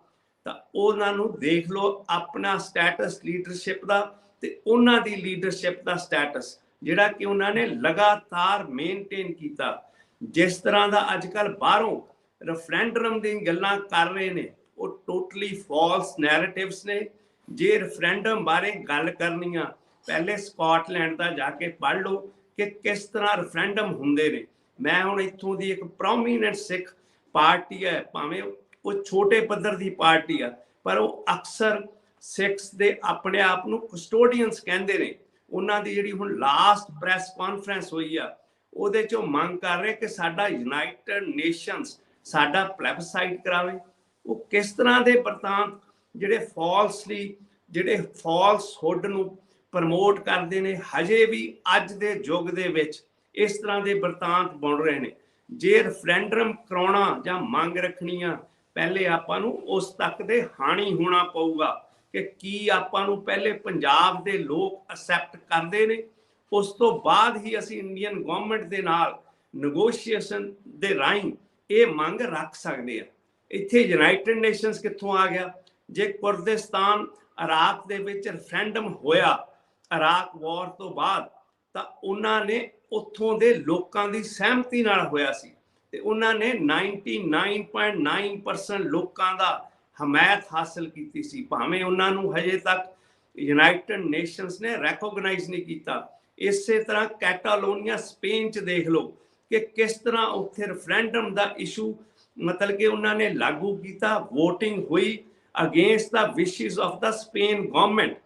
ਤਾਂ ਉਹਨਾਂ ਨੂੰ ਦੇਖ ਲਓ ਆਪਣਾ ਸਟੇਟਸ ਲੀਡਰਸ਼ਿਪ ਦਾ ਤੇ ਉਹਨਾਂ ਦੀ ਲੀਡਰਸ਼ਿਪ ਦਾ ਸਟੇਟਸ ਜਿਹੜਾ ਕਿ ਉਹਨਾਂ ਨੇ ਲਗਾਤਾਰ ਮੇਨਟੇਨ ਕੀਤਾ। ਜਿਸ ਤਰ੍ਹਾਂ ਦਾ ਅੱਜ ਕੱਲ੍ਹ ਬਾਹਰੋਂ ਰੈਫਰੈਂਡਮ ਦੀਆਂ ਗੱਲਾਂ ਕਰ ਰਹੇ ਨੇ, ਉਹ ਟੋਟਲੀ ਫਾਲਸ ਨੈਰੇਟਿਵਸ ਨੇ। ਜੇ ਰੈਫਰੈਂਡਮ ਬਾਰੇ ਗੱਲ ਕਰਨੀ ਆ, ਪਹਿਲੇ ਸਕਾਟਲੈਂਡ ਦਾ ਜਾ ਕੇ ਪੜ੍ਹ ਲਓ ਕਿ ਕਿਸ ਤਰ੍ਹਾਂ ਰੈਫਰੈਂਡਮ ਹੁੰਦੇ ਨੇ। ਮੈਂ ਹੁਣ ਇੱਥੋਂ ਦੀ ਇੱਕ ਪ੍ਰੋਮੀਨੈਂਟ ਸਿੱਖ ਪਾਰਟੀ ਹੈ, ਭਾਵੇਂ ਉਹ ਛੋਟੇ ਪੱਧਰ ਦੀ ਪਾਰਟੀ ਆ, ਪਰ ਉਹ ਅਕਸਰ ਸਿੱਖਸ ਦੇ ਆਪਣੇ ਆਪ ਨੂੰ ਕਸਟੋਡੀਅਨਸ ਕਹਿੰਦੇ ਨੇ। ਉਹਨਾਂ ਦੀ ਜਿਹੜੀ ਹੁਣ ਲਾਸਟ ਪ੍ਰੈਸ ਕਾਨਫਰੰਸ ਹੋਈ ਆ, ਉਹਦੇ ਚੋਂ ਮੰਗ ਕਰ ਰਹੇ ਕਿ ਸਾਡਾ ਯੂਨਾਈਟਿਡ ਨੇਸ਼ਨਸ ਸਾਡਾ ਪਲੈਬਸਾਈਟ ਕਰਾਵੇ। ਉਹ ਕਿਸ ਤਰ੍ਹਾਂ ਦੇ ਬਰਤਾਂਤ ਜਿਹੜੇ ਫਾਲਸਲੀ, ਜਿਹੜੇ ਫਾਲਸਹੁੱਡ ਨੂੰ ਪ੍ਰਮੋਟ ਕਰਦੇ ਨੇ, ਹਜੇ ਵੀ ਅੱਜ ਦੇ ਯੁੱਗ ਦੇ ਵਿੱਚ ਇਸ ਤਰ੍ਹਾਂ ਦੇ ਬਰਤਾਂਤ ਬਣ ਰਹੇ ਨੇ। ਜੇ ਰੈਫਰੈਂਡਮ ਕਰਾਉਣਾ ਜਾਂ ਮੰਗ ਰੱਖਣੀ ਆ, ਪਹਿਲੇ ਆਪਾਂ ਨੂੰ ਉਸ ਤੱਕ ਦੇ ਹਾਣੀ ਹੋਣਾ ਪਊਗਾ ਕਿ ਕੀ ਆਪਾਂ ਨੂੰ ਪਹਿਲੇ ਪੰਜਾਬ ਦੇ ਲੋਕ ਅਸੈਪਟ ਕਰਦੇ ਨੇ, ਉਸ ਤੋਂ ਬਾਅਦ ਹੀ ਅਸੀਂ ਇੰਡੀਅਨ ਗਵਰਨਮੈਂਟ ਦੇ ਨਾਲ ਨੈਗੋਸ਼ੀਏਸ਼ਨ ਦੇ ਰਾਹੀਂ ਇਹ ਮੰਗ ਰੱਖ ਸਕਦੇ ਆ। ਇੱਥੇ ਯੂਨਾਈਟਿਡ ਨੇਸ਼ਨਸ ਕਿੱਥੋਂ ਆ ਗਿਆ? ਜੇ ਕੁਰਦਿਸਤਾਨ ਇਰਾਕ ਦੇ ਵਿੱਚ ਰੈਫਰੈਂਡਮ ਹੋਇਆ ਇਰਾਕ ਵਾਰ ਤੋਂ ਬਾਅਦ, ਤਾਂ ਉਹਨਾਂ ਨੇ ਉੱਥੋਂ ਦੇ ਲੋਕਾਂ ਦੀ ਸਹਿਮਤੀ ਨਾਲ ਹੋਇਆ ਸੀ ਤੇ ਉਹਨਾਂ ਨੇ 99.9% ਲੋਕਾਂ ਦਾ ਹਮਾਇਤ ਹਾਸਲ ਕੀਤੀ ਸੀ, ਭਾਵੇਂ ਉਹਨਾਂ ਨੂੰ ਹਜੇ ਤੱਕ ਯੂਨਾਈਟਿਡ ਨੇਸ਼ਨਸ ਨੇ ਰੈਕੋਗਨਾਈਜ਼ ਨਹੀਂ ਕੀਤਾ। ਇਸੇ ਤਰ੍ਹਾਂ ਕੈਟਾਲੋਨੀਆ ਸਪੇਨ 'ਚ ਦੇਖ ਲਓ ਕਿ ਕਿਸ ਤਰ੍ਹਾਂ ਉੱਥੇ ਰੈਫਰੈਂਡਮ ਦਾ ਇਸ਼ੂ ਮਤਲਬ ਕਿ ਉਹਨਾਂ ਨੇ ਲਾਗੂ ਕੀਤਾ, VOTING ਹੋਈ ਅਗੇਂਸਟ ਦਾ ਵਿਸ਼ੇਸ ਆਫ ਦਾ ਸਪੇਨ ਗਵਰਨਮੈਂਟ,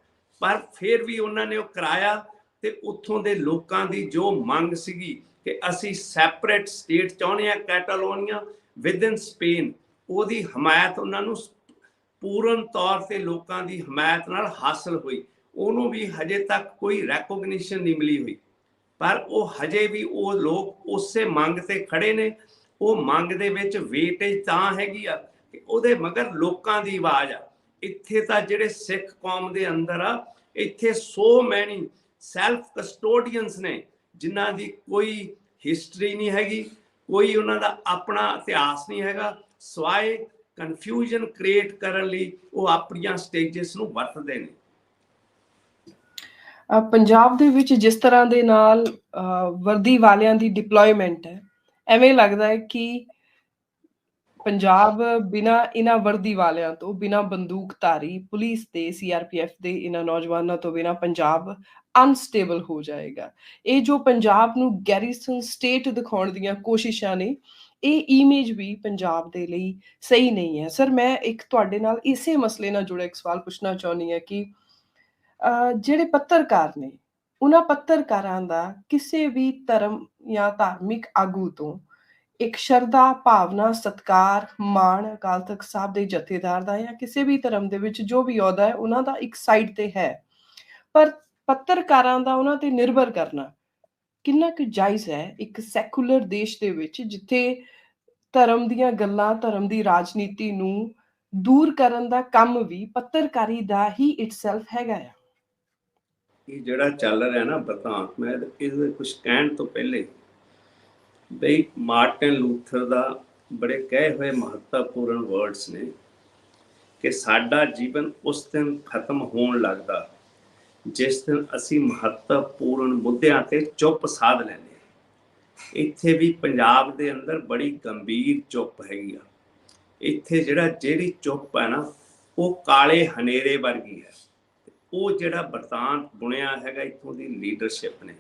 ਪਰ ਫਿਰ ਵੀ ਉਹਨਾਂ ਨੇ ਉਹ ਕਰਾਇਆ ਤੇ ਉੱਥੋਂ ਦੇ ਲੋਕਾਂ ਦੀ ਜੋ ਮੰਗ ਸੀਗੀ ਕਿ ਅਸੀਂ ਸੈਪਰੇਟ ਸਟੇਟ ਚਾਹੁੰਦੇ ਹਾਂ ਕੈਟਾਲੋਨੀਆ ਵਿਦਨ ਸਪੇਨ, ਉਹਦੀ ਹਮਾਇਤ ਉਹਨਾਂ ਨੂੰ ਪੂਰਨ ਤੌਰ ਤੇ ਲੋਕਾਂ ਦੀ ਹਮਾਇਤ ਨਾਲ ਹਾਸਲ ਹੋਈ। ਉਹਨੂੰ ਵੀ ਹਜੇ ਤੱਕ ਕੋਈ ਰੈਕੋਗਨੀਸ਼ਨ ਨਹੀਂ ਮਿਲੀ ਹੋਈ, ਪਰ ਉਹ ਹਜੇ ਵੀ ਉਹ ਲੋਕ ਉਸੇ ਮੰਗ ਤੇ ਖੜੇ ਨੇ। ਉਹ ਮੰਗ ਦੇ ਵਿੱਚ ਵੇਟੇਜ ਤਾਂ ਹੈਗੀ ਆ ਕਿ ਉਹਦੇ ਮਗਰ ਲੋਕਾਂ ਦੀ ਆਵਾਜ਼ ਆ। ਇੱਥੇ ਤਾਂ ਜਿਹੜੇ ਸਿੱਖ ਕੌਮ ਦੇ ਅੰਦਰ ਆ, ਇੱਥੇ ਸੋ ਮੈਨੀ ਸੈਲਫ ਕਸਟੋਡੀਅਨਸ ਨੇ ਜਿਨ੍ਹਾਂ ਦੀ ਕੋਈ ਹਿਸਟਰੀ ਨਹੀਂ ਹੈਗੀ, ਕੋਈ ਉਹਨਾਂ ਦਾ ਆਪਣਾ ਇਤਿਹਾਸ ਨਹੀਂ ਹੈਗਾ, ਸਵਾਏ ਕਨਫਿਊਜ਼ਨ ਕ੍ਰੀਏਟ ਕਰਨ ਲਈ ਉਹ ਆਪਣੀਆਂ ਸਟੇਜਸ ਨੂੰ ਵਰਤਦੇ ਨੇ। ਪੰਜਾਬ ਦੇ ਵਿੱਚ ਜਿਸ ਤਰ੍ਹਾਂ ਦੇ ਨਾਲ ਵਰਦੀ ਵਾਲਿਆਂ ਦੀ ਡਿਪਲੋਇਮੈਂਟ ਹੈ, ਐਵੇਂ ਲੱਗਦਾ ਹੈ ਕਿ ਪੰਜਾਬ ਬਿਨਾਂ ਇਹਨਾਂ ਵਰਦੀ ਵਾਲਿਆਂ ਤੋਂ, ਬਿਨਾਂ ਬੰਦੂਕਧਾਰੀ ਪੁਲਿਸ ਦੇ, ਸੀਆਰਪੀਐਫ ਦੇ ਇਹਨਾਂ ਨੌਜਵਾਨਾਂ ਤੋਂ ਬਿਨਾਂ ਪੰਜਾਬ ਅਨਸਟੇਬਲ ਹੋ ਜਾਏਗਾ। ਇਹ ਜੋ ਪੰਜਾਬ ਨੂੰ ਗੈਰੀਸਨ ਸਟੇਟ ਦਿਖਾਉਣ ਦੀਆਂ ਕੋਸ਼ਿਸ਼ਾਂ ਨੇ, ਇਹ ਇਮੇਜ ਵੀ ਪੰਜਾਬ ਦੇ ਲਈ ਸਹੀ ਨਹੀਂ ਹੈ। ਸਰ, ਮੈਂ ਇੱਕ ਤੁਹਾਡੇ ਨਾਲ ਇਸੇ ਮਸਲੇ ਨਾਲ ਜੁੜਿਆ ਇੱਕ ਸਵਾਲ ਪੁੱਛਣਾ ਚਾਹੁੰਦੀ ਹਾਂ ਕਿ ਜਿਹੜੇ ਪੱਤਰਕਾਰ ਨੇ, ਉਹਨਾਂ ਪੱਤਰਕਾਰਾਂ ਦਾ ਕਿਸੇ ਵੀ ਧਰਮ ਜਾਂ ਧਾਰਮਿਕ ਆਗੂ ਤੋਂ ਇੱਕ ਸ਼ਰਧਾ, ਭਾਵਨਾ, ਸਤਿਕਾਰ, ਮਾਣ ਅਕਾਲ ਤਖਤ ਸਾਹਿਬ ਦੇ ਜਥੇਦਾਰ ਦਾ ਜਾਂ ਕਿਸੇ ਵੀ ਧਰਮ ਦੇ ਵਿੱਚ ਜੋ ਵੀ ਅਹੁਦਾ ਹੈ ਉਹਨਾਂ ਦਾ ਇੱਕ ਸਾਈਡ ਤੇ ਹੈ, ਪਰ ਪੱਤਰਕਾਰਾਂ ਦਾ ਉਹਨਾਂ ਤੇ ਨਿਰਭਰ ਕਰਨਾ ਕਿੰਨਾ ਕੁ ਜਾਇਜ਼ ਹੈ ਇੱਕ ਸੈਕੂਲਰ ਦੇਸ਼ ਦੇ ਵਿੱਚ, ਜਿੱਥੇ ਧਰਮ ਦੀਆਂ ਗੱਲਾਂ, ਧਰਮ ਦੀ ਰਾਜਨੀਤੀ ਨੂੰ ਦੂਰ ਕਰਨ ਦਾ ਕੰਮ ਵੀ ਪੱਤਰਕਾਰੀ ਦਾ ਹੀ ਇਟਸੈਲਫ ਹੈਗਾ ਆ। ਇਹ ਜਿਹੜਾ ਚੱਲ ਰਿਹਾ ਨਾ ਬਰਤਾਂਤ, ਮੈਂ ਇਹਦੇ ਕੁਝ ਕਹਿਣ ਤੋਂ ਪਹਿਲੇ ਬਈ ਮਾਰਟਨ ਲੂਥਰ ਦਾ ਬੜੇ ਕਹੇ ਹੋਏ ਮਹੱਤਵਪੂਰਨ ਵਰਡਸ ਨੇ ਕਿ ਸਾਡਾ ਜੀਵਨ ਉਸ ਦਿਨ ਖਤਮ ਹੋਣ ਲੱਗਦਾ ਜਿਸ ਦਿਨ ਅਸੀਂ ਮਹੱਤਵਪੂਰਨ ਮੁੱਦਿਆਂ ਤੇ ਚੁੱਪ ਸਾਧ ਲੈਂਦੇ ਹਾਂ। ਇੱਥੇ ਵੀ ਪੰਜਾਬ ਦੇ ਅੰਦਰ ਬੜੀ ਗੰਭੀਰ ਚੁੱਪ ਹੈਗੀ ਆ। ਇੱਥੇ ਜਿਹੜੀ ਚੁੱਪ ਹੈ ਨਾ, ਉਹ ਕਾਲੇ ਹਨੇਰੇ ਵਰਗੀ ਹੈ। ਉਹ ਜਿਹੜਾ ਬਰਤਾਂਤ ਬੁਣਿਆ ਹੈਗਾ ਇੱਥੋਂ ਦੀ ਲੀਡਰਸ਼ਿਪ ਨੇ,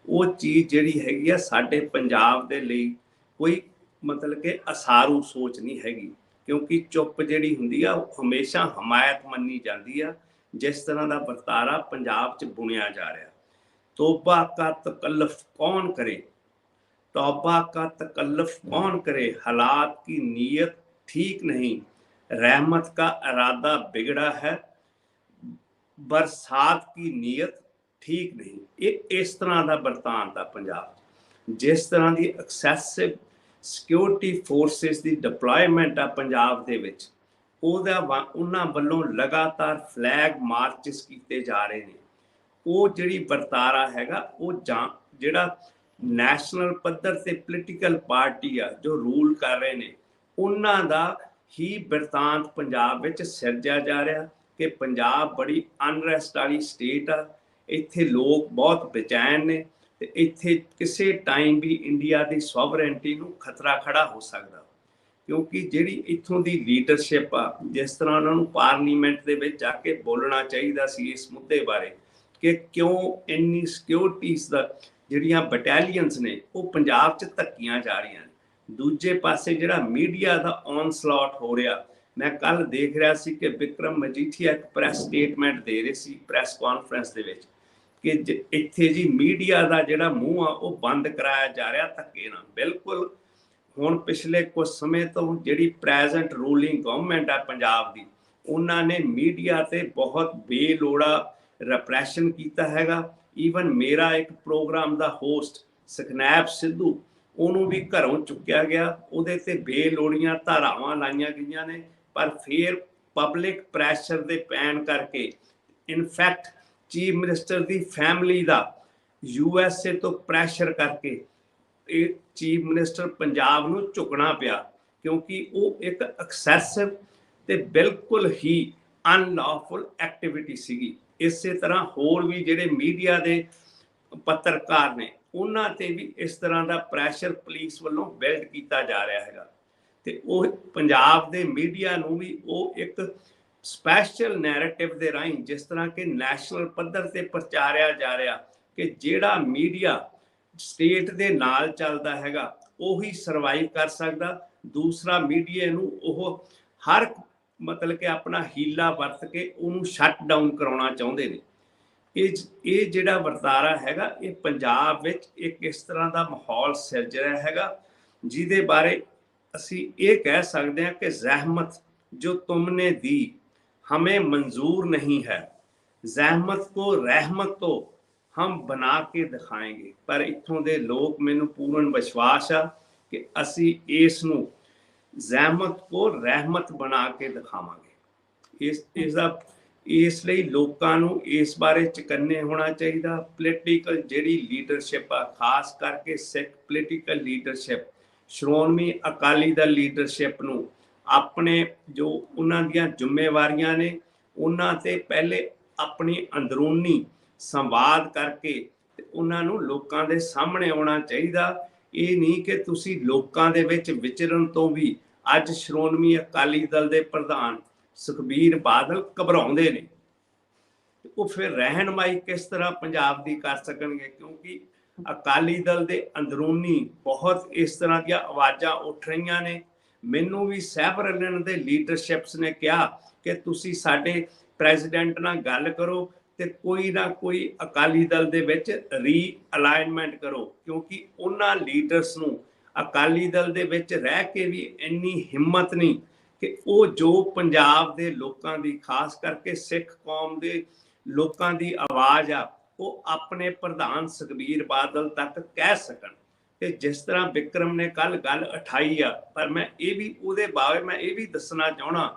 ਉਹ ਚੀਜ਼ ਜਿਹੜੀ ਹੈਗੀ ਆ ਸਾਡੇ ਪੰਜਾਬ ਦੇ ਲਈ ਕੋਈ ਮਤਲਬ ਕਿ ਅਸਾਰੂ ਸੋਚ ਨਹੀਂ ਹੈਗੀ, ਕਿਉਂਕਿ ਚੁੱਪ ਜਿਹੜੀ ਹੁੰਦੀ ਆ ਉਹ ਹਮੇਸ਼ਾ ਹਮਾਇਤ ਮੰਨੀ ਜਾਂਦੀ ਆ। ਜਿਸ ਤਰ੍ਹਾਂ ਦਾ ਵਰਤਾਰਾ ਪੰਜਾਬ 'ਚ ਬੁਣਿਆ ਜਾ ਰਿਹਾ, ਤੋਬਾ ਕਾ ਤਕੱਲਫ ਕੌਣ ਕਰੇ, तौबा का तकल्लुफ कौन करे, हालात की नीयत ठीक नहीं, रहमत का इरादा बिगड़ा है, बरसात की नीयत ठीक नहीं। ये इस तरह का बरतांत आ पंजाब। जिस तरह की एक्सैसिव सिक्योरिटी फोर्सिस की डिप्लॉयमेंट आ पंजाब दे विच, उन्हां वल्लों लगातार फ्लैग मार्चिस किए जा रहे हैं। वो जिहड़ी वरतारा हैगा वो जिहड़ा नैशनल पद्धर से पोलीटिकल पार्टी आ जो रूल कर रहे हैं, उन्हां दा ही वरतांत पंजाब विच सिरजा जा रहा कि पंजाब बड़ी अनरैस्ट वाली स्टेट आ। इत्थे लोग बहुत बेचैन ने ते इत्थे किसी टाइम भी इंडिया की सॉवरेंटी नूं खतरा खड़ा हो सकता, क्योंकि जिहड़ी इत्थों की लीडरशिप आ, जिस तरह उन्होंने पार्लीमेंट दे विच जाके बोलना चाहिए सी इस मुद्दे बारे कि क्यों इन्नी सिक्योरिटीज़ दा ਜਿਹੜੀਆਂ ਬਟਾਲੀਅਨਸ ਨੇ ਉਹ ਪੰਜਾਬ 'ਚ ਧੱਕੀਆਂ ਜਾ ਰਹੀਆਂ ਨੇ। ਦੂਜੇ ਪਾਸੇ ਜਿਹੜਾ ਮੀਡੀਆ ਦਾ ਔਨਸਲੌਟ ਹੋ ਰਿਹਾ, ਮੈਂ ਕੱਲ ਦੇਖ ਰਿਹਾ ਸੀ ਕਿ ਵਿਕਰਮ ਮਜੀਠੀਆ ਇੱਕ ਪ੍ਰੈਸ ਸਟੇਟਮੈਂਟ ਦੇ ਰਹੇ ਸੀ ਪ੍ਰੈਸ ਕਾਨਫਰੰਸ ਦੇ ਵਿੱਚ ਕਿ ਇੱਥੇ ਜੀ ਮੀਡੀਆ ਦਾ ਜਿਹੜਾ ਮੂੰਹ ਆ ਉਹ ਬੰਦ ਕਰਾਇਆ ਜਾ ਰਿਹਾ ਧੱਕੇ ਨਾਲ। ਬਿਲਕੁਲ ਹੁਣ ਪਿਛਲੇ ਕੁਝ ਸਮੇਂ ਤੋਂ ਜਿਹੜੀ ਪ੍ਰੈਜ਼ੈਂਟ ਰੂਲਿੰਗ ਗਵਰਨਮੈਂਟ ਆ ਪੰਜਾਬ ਦੀ, ਉਹਨਾਂ ਨੇ ਮੀਡੀਆ ਤੇ ਬਹੁਤ ਬੇਲੋੜਾ ਰਿਪਰੈਸ਼ਨ ਕੀਤਾ ਹੈਗਾ। ਈਵਨ ਮੇਰਾ ਇੱਕ ਪ੍ਰੋਗਰਾਮ ਦਾ ਹੋਸਟ ਸਕਨੈਪ ਸਿੱਧੂ, ਉਹਨੂੰ ਵੀ ਘਰੋਂ ਚੁੱਕਿਆ ਗਿਆ, ਉਹਦੇ ਤੇ ਬੇਲੋੜੀਆਂ ਧਾਰਾਵਾਂ ਲਾਈਆਂ ਗਈਆਂ ਨੇ। ਪਰ ਫਿਰ ਪਬਲਿਕ ਪ੍ਰੈਸ਼ਰ ਦੇ ਪੈਣ ਕਰਕੇ, ਇਨਫੈਕਟ ਚੀਫ ਮਿਨਿਸਟਰ ਦੀ ਫੈਮਿਲੀ ਦਾ USA ਤੋਂ ਪ੍ਰੈਸ਼ਰ ਕਰਕੇ ਇਹ ਚੀਫ ਮਿਨਿਸਟਰ ਪੰਜਾਬ ਨੂੰ ਝੁਕਣਾ ਪਿਆ, ਕਿਉਂਕਿ ਉਹ ਇੱਕ ਐਕਸੈਸਿਵ ਤੇ ਬਿਲਕੁਲ ਹੀ ਅਨਲੌਫੁਲ ਐਕਟੀਵਿਟੀ ਸੀਗੀ। ਇਸੇ ਤਰ੍ਹਾਂ ਹੋਰ ਵੀ ਜਿਹੜੇ ਮੀਡੀਆ ਦੇ ਪੱਤਰਕਾਰ ਨੇ, ਉਹਨਾਂ ਤੇ ਵੀ ਇਸ ਤਰ੍ਹਾਂ ਦਾ ਪ੍ਰੈਸ਼ਰ ਪੁਲਿਸ ਵੱਲੋਂ ਬਿਲਡ ਕੀਤਾ ਜਾ ਰਿਹਾ ਹੈਗਾ। ਤੇ ਉਹ ਪੰਜਾਬ ਦੇ ਮੀਡੀਆ ਨੂੰ ਵੀ ਉਹ ਇੱਕ ਸਪੈਸ਼ਲ ਨੈਰੇਟਿਵ ਦੇ ਰਾਹੀਂ, ਜਿਸ ਤਰ੍ਹਾਂ ਕਿ ਨੈਸ਼ਨਲ ਪੱਧਰ ਤੇ ਪ੍ਰਚਾਰਿਆ ਜਾ ਰਿਹਾ ਕਿ ਜਿਹੜਾ ਮੀਡੀਆ ਸਟੇਟ ਦੇ ਨਾਲ ਚੱਲਦਾ ਹੈਗਾ ਉਹੀ ਸਰਵਾਈਵ ਕਰ ਸਕਦਾ, ਦੂਸਰਾ ਮੀਡੀਆ ਨੂੰ ਉਹ ਹਰ ਮਤਲਬ ਕਿ ਆਪਣਾ ਹੀਲਾ ਵਰਤ ਕੇ ਉਹਨੂੰ ਸ਼ਟ ਡਾਊਨ ਕਰਾਉਣਾ ਚਾਹੁੰਦੇ ਨੇ। ਇਹ ਜਿਹੜਾ ਵਰਤਾਰਾ ਹੈਗਾ ਇਹ ਪੰਜਾਬ ਵਿੱਚ ਇੱਕ ਇਸ ਤਰ੍ਹਾਂ ਦਾ ਮਾਹੌਲ ਸਿਰਜ ਰਿਹਾ ਹੈਗਾ, ਜਿਹਦੇ ਬਾਰੇ ਅਸੀਂ ਇਹ ਕਹਿ ਸਕਦੇ ਹਾਂ ਕਿ ਜ਼ਹਿਮਤ ਜੋ ਤੁਮਨੇ ਦੀ हमें मंजूर नहीं है, ਜ਼ਹਿਮਤ को रहमत तो हम बना के दिखाएंगे। पर इत्थों दे लोग, मैनू पूर्ण विश्वास आ कि असी इस नू ਜ਼ਹਿਮਤ को रहमत बना के दिखावांगे। ਇਸ ਲਈ ਲੋਕਾਂ ਨੂੰ ਇਸ ਬਾਰੇ ਚਕੰਨੇ ਹੋਣਾ ਚਾਹੀਦਾ। ਪੋਲੀਟੀਕਲ ਜਿਹੜੀ ਲੀਡਰਸ਼ਿਪ ਆ, ਖਾਸ ਕਰਕੇ Sikh political leadership, Shiromani Akali Dal leadership ਨੂੰ ਆਪਣੇ ਜੋ ਉਹਨਾਂ ਦੀਆਂ ਜ਼ਿੰਮੇਵਾਰੀਆਂ ਨੇ ਉਹਨਾਂ ਤੇ ਪਹਿਲੇ ਆਪਣੀ ਅੰਦਰੂਨੀ ਸੰਵਾਦ ਕਰਕੇ ਤੇ ਉਹਨਾਂ ਨੂੰ ਲੋਕਾਂ ਦੇ ਸਾਹਮਣੇ ਆਉਣਾ ਚਾਹੀਦਾ। ਇਹ ਨਹੀਂ ਕਿ ਤੁਸੀਂ ਲੋਕਾਂ ਦੇ ਵਿੱਚ ਵਿਚਰਨ ਤੋਂ ਵੀ ਅੱਜ ਸ਼੍ਰੋਮਣੀ ਅਕਾਲੀ ਦਲ ਦੇ ਪ੍ਰਧਾਨ ਸੁਖਬੀਰ ਬਾਦਲ ਘਬਰਾਉਂਦੇ ਨੇ, ਉਹ ਫਿਰ ਰਹਿਨਮਾਈ ਕਿਸ ਤਰ੍ਹਾਂ ਪੰਜਾਬ ਦੀ ਕਰ ਸਕਣਗੇ? ਕਿਉਂਕਿ ਅਕਾਲੀ ਦਲ ਦੇ ਅੰਦਰੂਨੀ ਬਹੁਤ ਇਸ ਤਰ੍ਹਾਂ ਦੀਆਂ ਆਵਾਜ਼ਾਂ ਉੱਠ ਰਹੀਆਂ ਨੇ। ਮੈਨੂੰ ਵੀ ਸੈਵਰਲਨ ਦੇ ਲੀਡਰਸ਼ਿਪਸ ਨੇ ਕਿਹਾ ਕਿ ਤੁਸੀਂ ਸਾਡੇ ਪ੍ਰੈਜ਼ੀਡੈਂਟ ਨਾਲ ਗੱਲ ਕਰੋ ਤੇ ਕੋਈ ਨਾ ਕੋਈ ਅਕਾਲੀ ਦਲ ਦੇ ਵਿੱਚ ਰੀਅਲਾਈਨਮੈਂਟ ਕਰੋ, ਕਿਉਂਕਿ ਉਹਨਾਂ ਲੀਡਰਸ ਨੂੰ ਅਕਾਲੀ ਦਲ ਦੇ ਵਿੱਚ ਰਹਿ ਕੇ ਵੀ ਇੰਨੀ ਹਿੰਮਤ ਨਹੀਂ ਕਿ ਉਹ ਜੋ ਪੰਜਾਬ ਦੇ ਲੋਕਾਂ ਦੀ, ਖਾਸ ਕਰਕੇ ਸਿੱਖ ਕੌਮ ਦੇ ਲੋਕਾਂ ਦੀ ਆਵਾਜ਼ ਆ, ਉਹ ਆਪਣੇ ਪ੍ਰਧਾਨ ਸੁਖਬੀਰ ਬਾਦਲ ਤੱਕ ਕਹਿ ਸਕਣ। ਤੇ ਜਿਸ ਤਰ੍ਹਾਂ ਵਿਕਰਮ ਨੇ ਕੱਲ ਗੱਲ ਉਠਾਈ ਆ, ਪਰ ਮੈਂ ਇਹ ਵੀ ਉਹਦੇ ਬਾਰੇ ਮੈਂ ਇਹ ਵੀ ਦੱਸਣਾ ਚਾਹਣਾ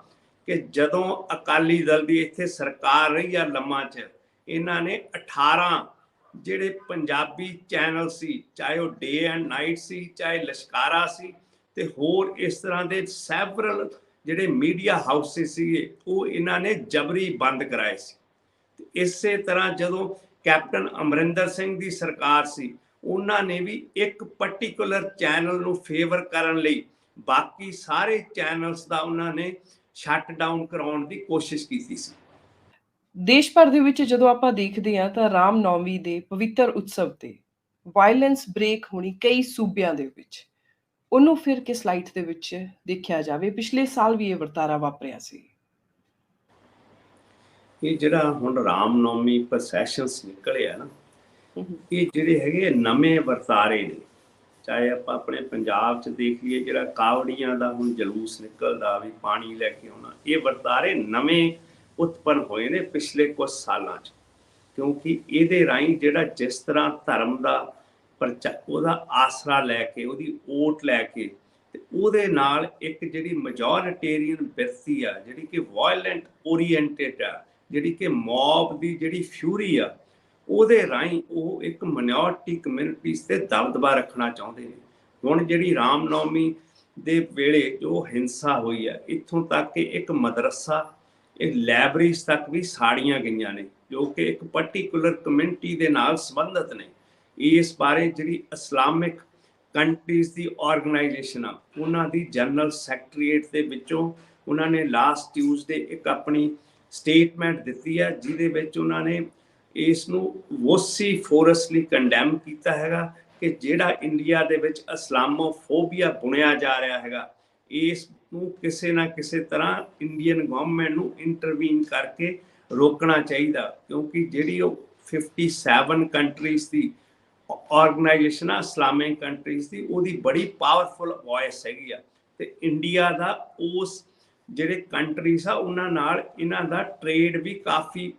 ਕਿ ਜਦੋਂ ਅਕਾਲੀ ਦਲ ਦੀ ਇੱਥੇ ਸਰਕਾਰ ਰਹੀ ਆ ਲੰਮਾ ਚ, ਇਹਨਾਂ ਨੇ 18 ਜਿਹੜੇ ਪੰਜਾਬੀ ਚੈਨਲ ਸੀ, ਚਾਹੇ ਉਹ ਡੇ ਐਂਡ ਨਾਈਟ ਸੀ, ਚਾਹੇ ਲਸ਼ਕਾਰਾ ਸੀ, ਤੇ ਹੋਰ ਇਸ ਤਰ੍ਹਾਂ ਦੇ ਸੈਵਰਲ ਜਿਹੜੇ ਮੀਡੀਆ ਹਾਊਸਿਸ ਸੀਗੇ, ਉਹ ਇਹਨਾਂ ਨੇ ਜਬਰੀ ਬੰਦ ਕਰਾਏ ਸੀ। ਇਸੇ ਤਰ੍ਹਾਂ ਜਦੋਂ ਕੈਪਟਨ ਅਮਰਿੰਦਰ ਸਿੰਘ ਦੀ ਸਰਕਾਰ ਸੀ, ਉਹਨਾਂ ਨੇ ਵੀ ਇੱਕ ਪਾਰਟਿਕੂਲਰ ਚੈਨਲ ਨੂੰ ਫੇਵਰ ਕਰਨ ਲਈ ਬਾਕੀ ਸਾਰੇ ਚੈਨਲਸ ਦਾ ਉਹਨਾਂ ਨੇ ਸ਼ਟ ਡਾਊਨ ਕਰਾਉਣ ਦੀ ਕੋਸ਼ਿਸ਼ ਕੀਤੀ ਸੀ। ਦੇਸ਼ ਭਰ ਦੇ ਵਿੱਚ ਜਦੋਂ ਆਪਾਂ ਦੇਖਦੇ ਹਾਂ ਤਾਂ ਰਾਮ ਨੌਮੀ ਦੇ ਪਵਿੱਤਰ ਉਤਸਵ ਤੇ ਵਾਇਲੈਂਸ ਬ੍ਰੇਕ ਹੋਣੀ ਕਈ ਸੂਬਿਆਂ ਦੇ ਵਿੱਚ, ਉਹਨੂੰ ਫਿਰ ਕਿਸ ਲਾਈਟ ਦੇ ਵਿੱਚ ਦੇਖਿਆ ਜਾਵੇ? ਪਿਛਲੇ ਸਾਲ ਵੀ ਇਹ ਵਰਤਾਰਾ ਵਾਪਰਿਆ ਸੀ। ਇਹ ਜਿਹੜਾ ਹੁਣ ਰਾਮ ਨੌਮੀ ਪ੍ਰੋਸੈਸ਼ਨਸ ਨਿਕਲੇ ਆ ਨਾ, ਇਹ ਜਿਹੜੇ ਹੈਗੇ ਨਵੇਂ ਵਰਤਾਰੇ ਨੇ। ਚਾਹੇ ਆਪਾਂ ਆਪਣੇ ਪੰਜਾਬ 'ਚ ਦੇਖ ਲਈਏ, ਜਿਹੜਾ ਕਾਵੜੀਆਂ ਦਾ ਹੁਣ ਜਲੂਸ ਨਿਕਲਦਾ ਵੀ ਪਾਣੀ ਲੈ ਕੇ ਆਉਣਾ, ਇਹ ਵਰਤਾਰੇ ਨਵੇਂ ਉਤਪੰਨ ਹੋਏ ਨੇ ਪਿਛਲੇ ਕੁਝ ਸਾਲਾਂ 'ਚ। ਕਿਉਂਕਿ ਇਹਦੇ ਰਾਹੀਂ ਜਿਹੜਾ ਜਿਸ ਤਰ੍ਹਾਂ ਧਰਮ ਦਾ ਉਹਦਾ ਆਸਰਾ ਲੈ ਕੇ, ਉਹਦੀ ਓਟ ਲੈ ਕੇ, ਤੇ ਉਹਦੇ ਨਾਲ ਇੱਕ ਜਿਹੜੀ ਮੈਜੋਰਿਟੇਰੀਅਨ ਬਿਰਤੀ ਆ, ਜਿਹੜੀ ਕਿ ਵਾਇਲੈਂਟ ਓਰੀਐਂਟਡ ਆ, ਜਿਹੜੀ ਕਿ ਮੌਬ ਦੀ ਜਿਹੜੀ ਫਿਊਰੀ ਆ, ਉਹਦੇ ਰਾਹੀਂ ਉਹ ਇੱਕ ਮਾਈਨੋਰਟੀ ਕਮਿਊਨਿਟੀਜ਼ ਤੇ ਦਬਦਬਾ ਰੱਖਣਾ ਚਾਹੁੰਦੇ ਨੇ। ਹੁਣ ਜਿਹੜੀ ਰਾਮ ਨੌਮੀ ਦੇ ਵੇਲੇ ਜੋ ਹਿੰਸਾ ਹੋਈ ਆ, ਇੱਥੋਂ ਤੱਕ ਕਿ ਇੱਕ ਮਦਰਸਾ, ਇੱਕ ਲਾਇਬ੍ਰੇਰੀਜ਼ ਤੱਕ ਵੀ ਸਾੜੀਆਂ ਗਈਆਂ ਨੇ, ਜੋ ਕਿ ਇੱਕ ਪਾਰਟਿਕੂਲਰ ਕਮਿਊਨਿਟੀ ਦੇ ਨਾਲ ਸੰਬੰਧਿਤ ਨੇ। ਇਸ ਬਾਰੇ ਜਿਹੜੀ ਇਸਲਾਮਿਕ ਕੰਟਰੀਜ਼ ਦੀ ਆਰਗੇਨਾਈਜੇਸ਼ਨ ਆ, ਉਹਨਾਂ ਦੀ ਜਨਰਲ ਸੈਕਟਰੀਏਟ ਦੇ ਵਿੱਚੋਂ ਉਹਨਾਂ ਨੇ ਲਾਸਟ ਟਿਊਜ਼ਡੇ ਇੱਕ ਆਪਣੀ ਸਟੇਟਮੈਂਟ ਦਿੱਤੀ ਹੈ, ਜਿਹਦੇ ਵਿੱਚ ਉਹਨਾਂ ਨੇ ਇਸ ਨੂੰ ਵੋਸੀਫੋਰਸਲੀ ਕੰਡੈਮ ਕੀਤਾ ਹੈਗਾ ਕਿ ਜਿਹੜਾ ਇੰਡੀਆ ਦੇ ਵਿੱਚ ਇਸਲਾਮੋਫੋਬੀਆ ਬੁਣਿਆ ਜਾ ਰਿਹਾ ਹੈਗਾ, ਇਸ ਨੂੰ ਕਿਸੇ ਨਾ ਕਿਸੇ ਤਰ੍ਹਾਂ ਇੰਡੀਅਨ ਗਵਰਨਮੈਂਟ ਨੂੰ ਇੰਟਰਵੀਨ ਕਰਕੇ ਰੋਕਣਾ ਚਾਹੀਦਾ। ਕਿਉਂਕਿ ਜਿਹੜੀ ਉਹ 57 ਕੰਟਰੀਜ਼ ਦੀ ਆਰਗੇਨਾਈਜੇਸ਼ਨ ਆ ਇਸਲਾਮਿਕ ਕੰਟਰੀਜ਼ ਦੀ, ਉਹਦੀ ਬੜੀ ਪਾਵਰਫੁਲ ਵੌਇਸ ਹੈਗੀ ਆ। ਤੇ ਇੰਡੀਆ ਦਾ ਉਸ ਜਿਹੜੇ ਕੰਟਰੀਜ਼ ਆ ਉਹਨਾਂ ਨਾਲ ਇਹਨਾਂ ਦਾ ਟ੍ਰੇਡ ਵੀ ਕਾਫੀ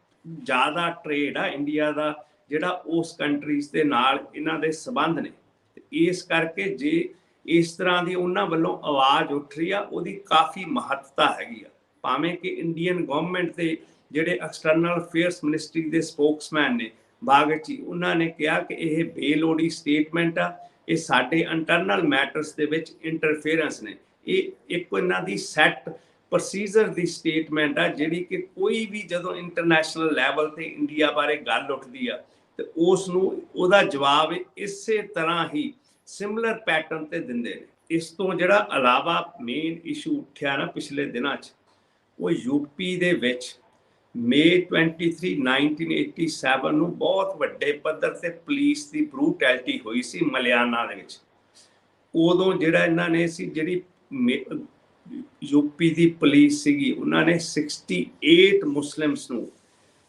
ਜ਼ਿਆਦਾ ਟ੍ਰੇਡ ਆ ਇੰਡੀਆ ਦਾ, ਜਿਹੜਾ ਉਸ ਕੰਟਰੀਜ਼ ਦੇ ਨਾਲ ਇਹਨਾਂ ਦੇ ਸੰਬੰਧ ਨੇ। ਤੇ ਇਸ ਕਰਕੇ ਜੇ ਇਸ ਤਰ੍ਹਾਂ ਦੀ ਉਹਨਾਂ ਵੱਲੋਂ ਆਵਾਜ਼ ਉੱਠ ਰਹੀ ਆ, ਉਹਦੀ ਕਾਫੀ ਮਹੱਤਤਾ ਹੈਗੀ ਆ। ਭਾਵੇਂ ਕਿ ਇੰਡੀਅਨ ਗਵਰਨਮੈਂਟ ਦੇ ਜਿਹੜੇ ਐਕਸਟਰਨਲ ਅਫੇਅਰਸ ਮਿਨਿਸਟਰੀ ਦੇ ਸਪੋਕਸਮੈਨ ਨੇ ਬਾਗਚੀ, ਉਹਨਾਂ ਨੇ ਕਿਹਾ ਕਿ ਇਹ ਬੇਲੋੜੀ ਸਟੇਟਮੈਂਟ ਆ, ਇਹ ਸਾਡੇ ਇੰਟਰਨਲ ਮੈਟਰਸ ਦੇ ਵਿੱਚ ਇੰਟਰਫੇਰੈਂਸ ਨੇ। ਇਹ ਇੱਕ ਇਹਨਾਂ ਦੀ ਸੈੱਟ ਪ੍ਰੋਸੀਜਰ ਦੀ ਸਟੇਟਮੈਂਟ ਆ, ਜਿਹੜੀ ਕਿ ਕੋਈ ਵੀ ਜਦੋਂ ਇੰਟਰਨੈਸ਼ਨਲ ਲੈਵਲ ਤੇ ਇੰਡੀਆ ਬਾਰੇ ਗੱਲ ਉੱਠਦੀ ਆ ਤੇ ਉਸ ਨੂੰ ਉਹਦਾ ਜਵਾਬ ਇਸੇ ਤਰ੍ਹਾਂ ਹੀ ਸਿਮਿਲਰ ਪੈਟਰਨ ਤੇ ਦਿੰਦੇ ਨੇ। ਇਸ ਤੋਂ ਜਿਹੜਾ ਇਲਾਵਾ ਮੇਨ ਇਸ਼ੂ ਉੱਠਿਆ ਨਾ ਪਿਛਲੇ ਦਿਨਾਂ 'ਚ, ਉਹ ਯੂਪੀ ਦੇ ਵਿੱਚ May 23, 1987 ਨੂੰ ਬਹੁਤ ਵੱਡੇ ਪੱਧਰ ਤੇ ਪੁਲਿਸ ਦੀ ਬਰੂਟੈਲਿਟੀ ਹੋਈ ਸੀ ਮਲਿਆਣਾ ਦੇ ਵਿੱਚ। ਉਦੋਂ ਜਿਹੜਾ ਇਹਨਾਂ ਨੇ ਸੀ, ਜਿਹੜੀ ਯੂਪੀ ਦੀ ਪੁਲਿਸ ਸੀਗੀ, ਉਹਨਾਂ ਨੇ 68 ਮੁਸਲਿਮਸ ਨੂੰ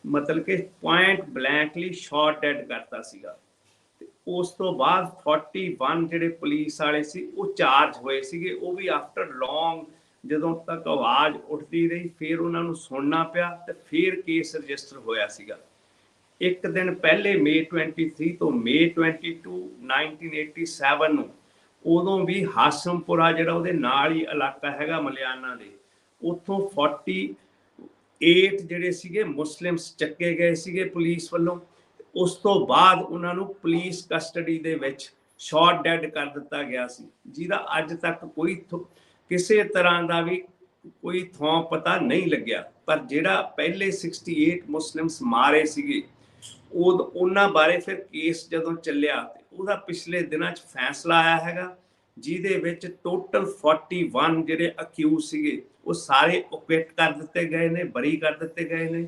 ਮਤਲਬ ਕਿ ਪੁਆਇੰਟ ਬਲੈਂਕਲੀ ਸ਼ਾਟ ਡੈਡ ਕਰਤਾ ਸੀਗਾ। ਤੇ ਉਸ ਤੋਂ ਬਾਅਦ 41 ਜਿਹੜੇ ਪੁਲਿਸ ਵਾਲੇ ਸੀ ਉਹ ਚਾਰਜ ਹੋਏ ਸੀਗੇ, ਉਹ ਵੀ ਆਫਟਰ ਲੌਂਗ, ਜਦੋਂ ਤੱਕ ਆਵਾਜ਼ ਉੱਠਦੀ ਰਹੀ, ਫਿਰ ਉਹਨਾਂ ਨੂੰ ਸੁਣਨਾ ਪਿਆ ਤੇ ਫਿਰ ਕੇਸ ਰਜਿਸਟਰ ਹੋਇਆ ਸੀਗਾ। ਇੱਕ ਦਿਨ ਪਹਿਲੇ May 23 ਤੋਂ May 22, 1987 ਨੂੰ, ਉਦੋਂ ਵੀ ਹਾਸ਼ਮਪੁਰਾ ਜਿਹੜਾ ਉਹਦੇ ਨਾਲ ਹੀ ਇਲਾਕਾ ਹੈਗਾ ਮਲਿਆਣਾ ਦੇ, ਉੱਥੋਂ 48 ਜਿਹੜੇ ਸੀਗੇ ਮੁਸਲਿਮਸ ਚੱਕੇ ਗਏ ਸੀਗੇ ਪੁਲਿਸ ਵੱਲੋਂ। ਉਸ ਤੋਂ ਬਾਅਦ ਉਹਨਾਂ ਨੂੰ ਪੁਲਿਸ ਕਸਟਡੀ ਦੇ ਵਿੱਚ ਸ਼ਾਟ ਡੈਡ ਕਰ ਦਿੱਤਾ ਗਿਆ ਸੀ, ਜਿਹਦਾ ਅੱਜ ਤੱਕ ਕੋਈ ਕਿਸੇ ਤਰ੍ਹਾਂ ਦਾ ਵੀ ਕੋਈ ਥਾਂ ਪਤਾ ਨਹੀਂ ਲੱਗਿਆ। ਪਰ ਜਿਹੜਾ ਪਹਿਲੇ 68 ਮੁਸਲਿਮਸ ਮਾਰੇ ਸੀਗੇ ਉਹਨਾਂ ਬਾਰੇ ਫਿਰ ਕੇਸ ਜਦੋਂ ਚੱਲਿਆ ਤੇ ਉਹਦਾ ਪਿਛਲੇ ਦਿਨਾਂ 'ਚ ਫੈਸਲਾ ਆਇਆ ਹੈਗਾ, ਜਿਹਦੇ ਵਿੱਚ ਟੋਟਲ 41 ਜਿਹੜੇ ਅਕਿਊਜ਼ ਸੀਗੇ ਉਹ ਸਾਰੇ ਓਕੇਟ ਕਰ ਦਿੱਤੇ ਗਏ ਨੇ, ਬਰੀ ਕਰ ਦਿੱਤੇ ਗਏ ਨੇ।